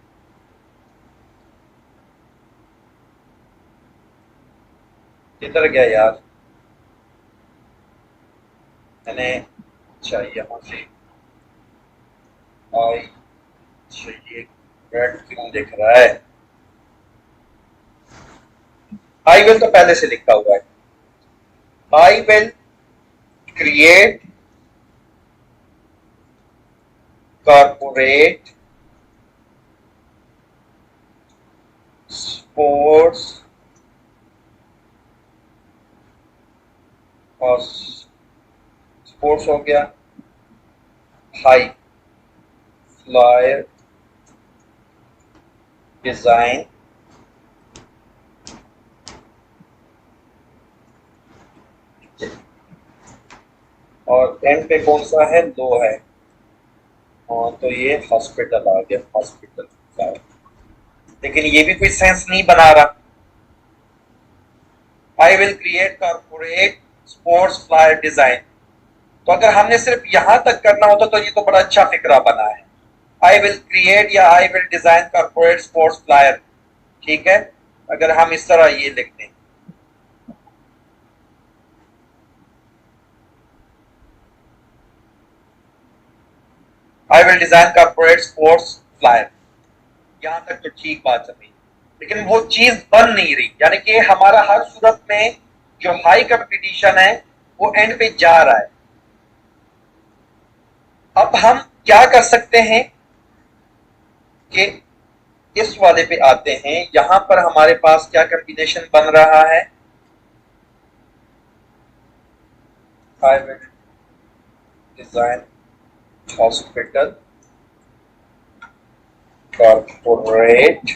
किधर गया यार, मैंने अच्छा यहां से आई, ये रेड क्यों दिख रहा है, आई विल तो पहले से लिखा हुआ है। I will create corporate sports और स्पोर्ट्स हो गया, हाई फ्लायर डिजाइन और एंड पे कौन सा है, लो है, और तो ये हॉस्पिटल आ गया, हॉस्पिटल फ्लायर। लेकिन ये भी कोई सेंस नहीं बना रहा। I will create corporate sports flyer design, तो अगर हमने सिर्फ यहां तक करना होता तो ये तो बड़ा अच्छा फिक्रा बना है, आई विल क्रिएट या आई will design corporate sports flyer, ठीक है। अगर हम इस तरह ये लिख दें, आई will design corporate sports flyer, यहां तक तो ठीक बात है, लेकिन वो चीज बन नहीं रही, यानी कि हमारा हर सूरत में जो हाई कंपटीशन है वो एंड पे जा रहा है। अब हम क्या कर सकते हैं कि इस वाले पे आते हैं, यहां पर हमारे पास क्या कंबिनेशन बन रहा है, आई विल डिजाइन हॉस्पिटल कॉर्पोरेट,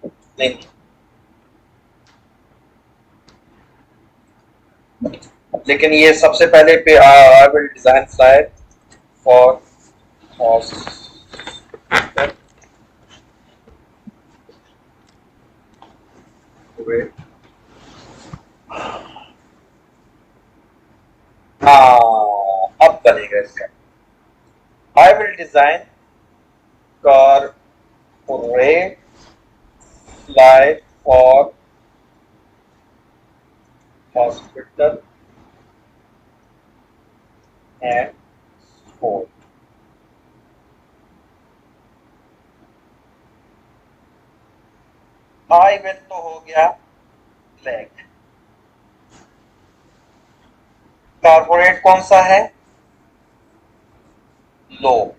नहीं, लेकिन ये सबसे पहले पे आई will design flyer for hospital हाँ, अब बनेगा इसका, आई will design corporate fly for hospital and sport. I will तो हो गया फ्लैग, कॉर्पोरेट कौन सा है, लो,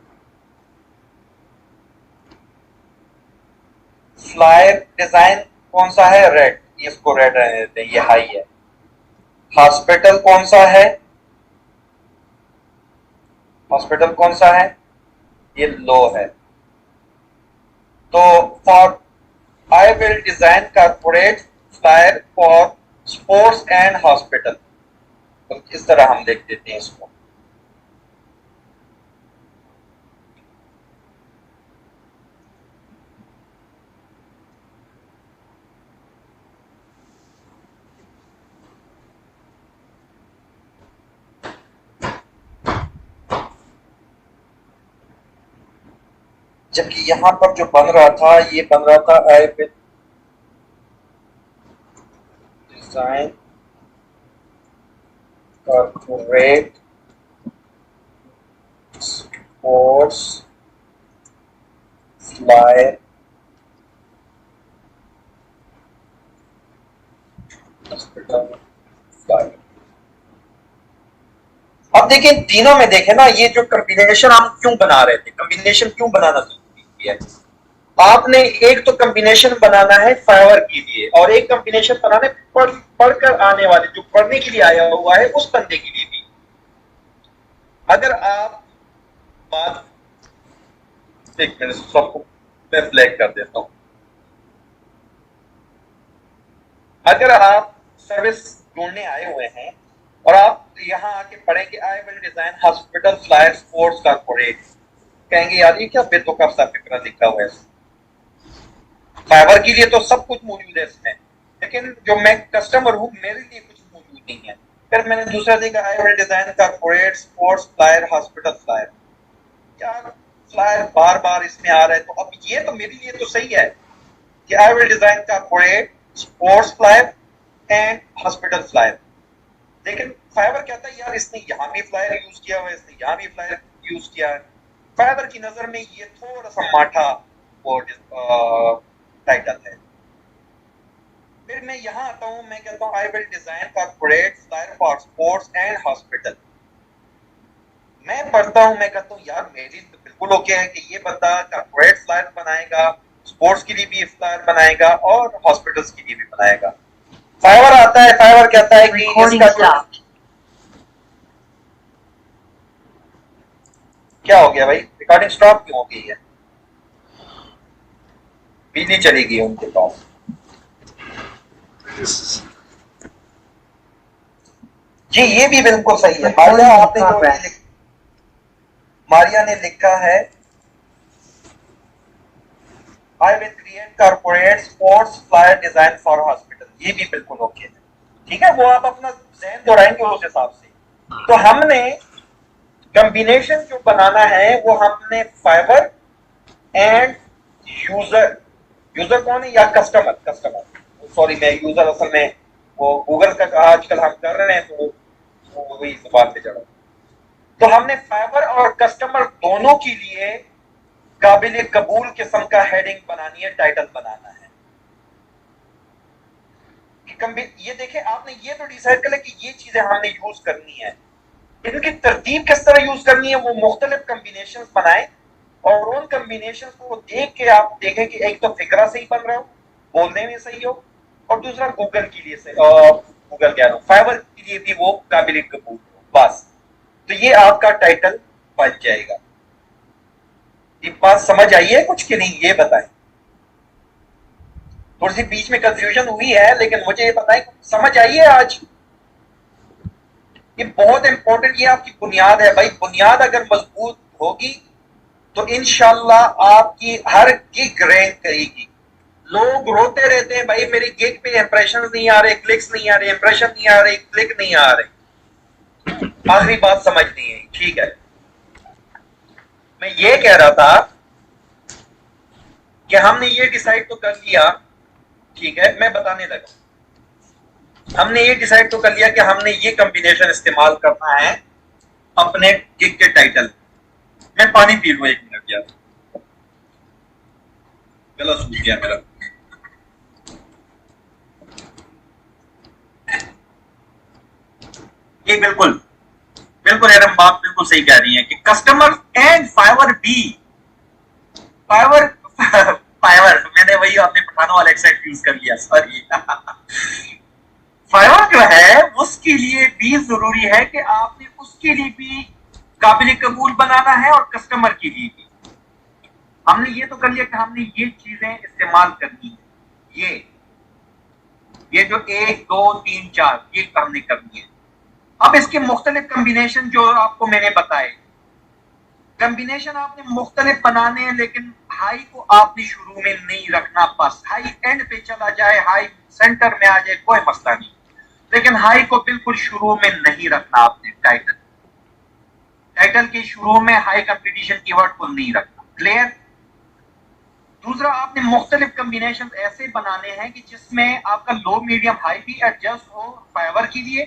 फ्लायर डिजाइन कौन सा है, रेड, इसको रेड रहने देते हैं, ये हाई है। हॉस्पिटल कौन सा है? हॉस्पिटल कौन सा है? ये लो है। तो for I will design corporate flyer for sports and hospital, तो इस तरह हम देख देते हैं इसको। जबकि यहां पर जो बन रहा था, ये बन रहा था आई will design corporate sports flyer hospital flyer. अब देखिए तीनों में देखें ना, ये जो कॉम्बिनेशन हम क्यों बना रहे थे, कॉम्बिनेशन क्यों बनाना जरूरी है? आपने एक तो कॉम्बिनेशन बनाना है फाइवर के लिए, और एक कॉम्बिनेशन बनाना है पढ़कर आने वाले, जो पढ़ने के लिए आया हुआ है उस बंदे के लिए भी। अगर आप बात, एक मिनट सबको मैं फ्लैग कर देता हूं। अगर आप सर्विस ढूंढने आए हुए हैं और आप यहाँ आके पढ़ेंगे आई will design hospital flyer sports corporate, कहेंगे यार ये क्या बेतुका सा फिक्रा लिखा हुआ है। फाइवर के लिए तो सब कुछ मौजूद है इसमें, लेकिन जो मैं कस्टमर हूं मेरे लिए कुछ मौजूद नहीं है। फिर मैंने दूसरा देखा आई will design corporate sports flyer hospital flyer, यार फ्लायर बार बार इसमें आ रहा है, तो अब ये तो मेरे लिए तो सही है कि आई will design corporate sports flyer and hospital flyer. लेकिन फाइवर कहता है यार इसने यहाँ भी फ्लायर यूज किया हुआ है, इसने यहाँ भी फ्लायर यूज किया है। फाइवर की नजर में ये थोड़ा सा माठा वो टाइटल है। फिर मैं यहाँ आता हूँ, मैं कहता हूँ आई will design corporate flyer for sports and hospital. मैं पढ़ता हूँ, मैं कहता हूँ यार मेरी तो बिल्कुल ओके है कि ये बंदा कारपोरेट फ्लायर बनाएगा, स्पोर्ट्स के लिए भी फ्लायर बनाएगा और हॉस्पिटल्स के लिए भी बनाएगा। फाइवर आता है, फाइवर कहता है कि इसका क्या हो गया भाई, रिकॉर्डिंग स्टॉप क्यों हो गई है? बिजली चली गई उनके पास। जी ये भी बिल्कुल सही है। मारिया आपने जो मारिया ने लिखा है I will create corporate sports flyer design for hospital, ये भी बिल्कुल ओके है। ठीक है, वो आप अपना ज़हन दौड़ाएंगे उस हिसाब से। तो हमने कॉम्बिनेशन जो बनाना है वो हमने फाइबर एंड यूजर, यूजर कौन है या कस्टमर, कस्टमर सॉरी मैं यूजर असल में वो गूगल का आजकल हम कर रहे हैं तो वही जुबान पे चढ़ा। तो हमने फाइबर और कस्टमर दोनों के लिए काबिल कबूल किस्म का हेडिंग बनानी है, टाइटल बनाना है। ये देखें आपने ये तो डिसाइड कर लिया कि ये चीजें हमने यूज करनी है, इनकी तरतीब किस तरह यूज करनी है, वो मुख्तलिफ कॉम्बिनेशन बनाए और उन कॉम्बिनेशन को देख के आप देखें कि एक तो फिक्रा सही बन रहा हो, बोलने में सही हो, और दूसरा गूगल के लिए सही, गूगल कह रहा हूं फाइबर के लिए भी वो काबिल कबूल हो, बस तो ये आपका टाइटल बन जाएगा। ये बात समझ आई है कुछ कि नहीं, ये बताएं। थोड़ी सी बीच में कंफ्यूजन हुई है लेकिन मुझे ये बताएं समझ आई है आज। ये बहुत इंपॉर्टेंट, ये आपकी बुनियाद है भाई। बुनियाद अगर मजबूत होगी तो इंशाल्लाह आपकी हर गिग रैंक करेगी। लोग रोते रहते हैं भाई मेरी गिग पे इंप्रेशन नहीं आ रहे, क्लिक्स नहीं आ रहे, इंप्रेशन नहीं आ रहे, क्लिक नहीं आ रहे। आखिरी बात समझनी है, ठीक है। मैं ये कह रहा था कि हमने ये डिसाइड तो कर लिया, ठीक है, मैं बताने लगा। हमने ये डिसाइड तो कर लिया कि हमने ये कॉम्बिनेशन इस्तेमाल करना है अपने गिग के टाइटल। मैं पानी पी लूं एक मिनट यार, गला सूख गया मेरा। ये बिल्कुल बिल्कुल एरम बात बिल्कुल सही कह रही है कि कस्टमर एंड फाइवर भी, फाइवर फाइवर मैंने वही अपने पठानों वाला एक्सेंट यूज कर लिया, सॉरी। फाइवर जो है उसके लिए चीज जरूरी है कि आपने उसके लिए भी काबिल कबूल बनाना है और कस्टमर के लिए भी। हमने ये तो कर लिया कि हमने ये चीजें इस्तेमाल करनी है, ये जो 1 2 3 4 ये हमने करनी है। अब इसके मुख्तलिफ कम्बिनेशन जो आपको मैंने बताए, कम्बिनेशन आपने मुख्तलिफ बनाने हैं, लेकिन हाई को आपने शुरू में नहीं रखना। बस हाई एंड पे चला जाए, हाई सेंटर में आ जाए, कोई मसला नहीं, लेकिन हाई को बिल्कुल शुरू में नहीं रखना आपने। टाइटल के शुरू में हाई कंपटीशन कीवर्ड को नहीं रखना। क्लियर? दूसरा, आपने मुख्तलिफ कम्बिनेशन ऐसे बनाने हैं कि जिसमें आपका लो मीडियम हाई भी एडजस्ट हो फाइवर के लिए,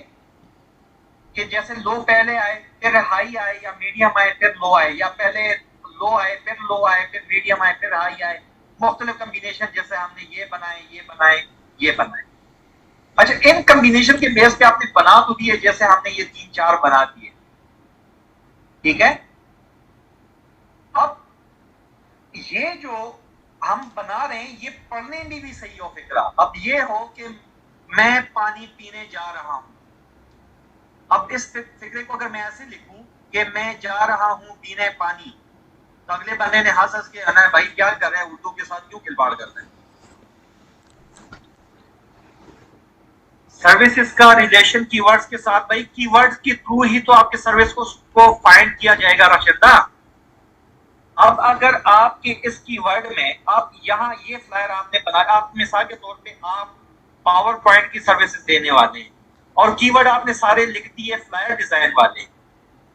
कि जैसे लो पहले आए फिर हाई आए, या मीडियम आए फिर लो आए, या पहले लो आए फिर लो आए फिर मीडियम आए फिर हाई आए। मुख्तलिफ कम्बिनेशन जैसे हमने ये बनाए। अच्छा, इन कम्बिनेशन के बेस पे आपने बना तो दिए, जैसे हमने ये 3 4 बना दिए, ठीक है। अब ये जो हम बना रहे हैं ये पढ़ने में भी सही हो फिक्रा। अब ये हो कि मैं पानी पीने जा रहा हूं, अब इस फिक्रे को अगर मैं ऐसे लिखूं कि मैं जा रहा हूं पीने पानी, तो अगले बंदे ने हंस के आना है, भाई क्या कर रहे हैं, उर्दू के साथ क्यों खिलवाड़ कर रहे हैं। सर्विसेज का रिलेशन कीवर्ड्स के साथ, भाई कीवर्ड्स के थ्रू ही तो आपके सर्विस को फाइंड किया जाएगा राशिदा। अब अगर आपके इस कीवर्ड में आप यहाँ ये फ्लायर आपने बनाया, आप मिसाल के तौर पे आप पावर पॉइंट की सर्विसेज देने वाले हैं और कीवर्ड आपने सारे लिख दिए फ्लायर डिजाइन वाले,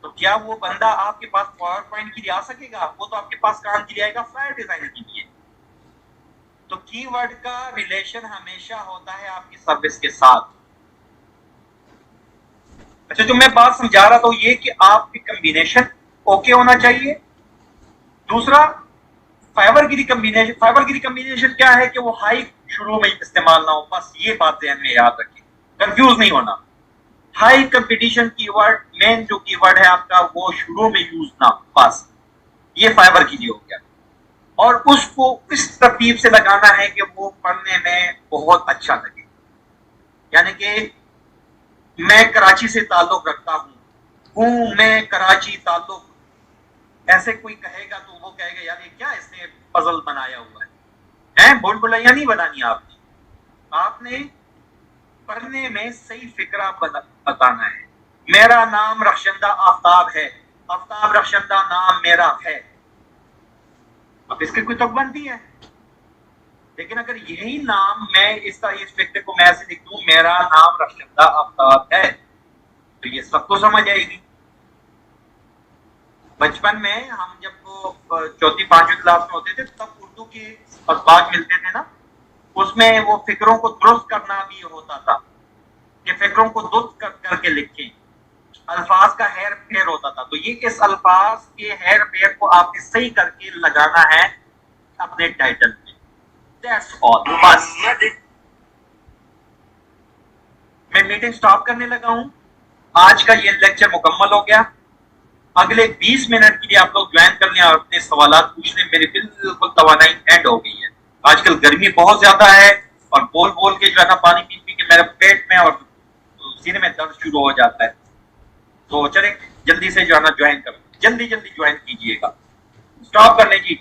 तो क्या वो बंदा आपके पास पावर पॉइंट के लिए आ सकेगा? वो तो आपके पास काम के लिए आएगा फ्लायर डिजाइनर के लिए। तो कीवर्ड का रिलेशन हमेशा होता है आपकी सर्विस के साथ। अच्छा, जो मैं बात समझा रहा था ये कि आपकी कम्बिनेशन ओके होना चाहिए। दूसरा, फाइबर कम्बिनेशन क्या है कि वो हाई शुरू में इस्तेमाल ना हो, बस ये बात ध्यान में याद रखिए, कंफ्यूज नहीं होना। हाई कंपटीशन कीवर्ड, मेन जो कीवर्ड है आपका वो शुरू में यूज ना हो, बस ये फाइबर के लिए हो गया। और उसको इस तरतीब से लगाना है कि वो पढ़ने में बहुत अच्छा लगे। यानी कि मैं कराची से ताल्लुक रखता हूं, मैं कराची ताल्लुक, ऐसे कोई कहेगा तो वो कहेगा यार ये क्या इसने पजल बनाया हुआ है, बोल बुलाइया नहीं बनानी आपने पढ़ने में सही फिक्रा बताना है। मेरा नाम रखशंदा आफ्ताब है, आफ्ताब रखशंदा नाम मेरा है। अब इसकी कोई तकबंदी है, लेकिन अगर यही नाम मैं इस फिक्रे को मैं ऐसे लिख दूं, मेरा नाम रखशंदा आफ्ताब है, तो ये सबको समझ आएगी। बचपन में हम जब वो 4वीं 5वीं क्लास में होते थे तब उर्दू के अल्फाज मिलते थे ना, उसमें वो फिक्रों को दुरुस्त करना भी होता था कि फिक्रों को दुरुस्त करके लिखें, अल्फाज का हेर फेर होता था। तो ये इस अल्फाज के हेर फेर को आपने सही करके लगाना है अपने टाइटल में। दैट्स ऑल, बस। मैं मीटिंग स्टॉप करने लगा हूं, आज का ये लेक्चर मुकम्मल हो गया। अगले 20 मिनट के लिए आप लोग ज्वाइन कर लें और अपने सवाल पूछ लें। मेरी बिल्कुल तवानाई एंड हो गई है। आजकल गर्मी बहुत ज्यादा है और बोल बोल के जो है ना, पानी पी पी के मेरे पेट में और सीने में दर्द शुरू हो जाता है। तो चले जल्दी से जो है ना ज्वाइन करें, जल्दी ज्वाइन कीजिएगा। स्टॉप कर लें जी।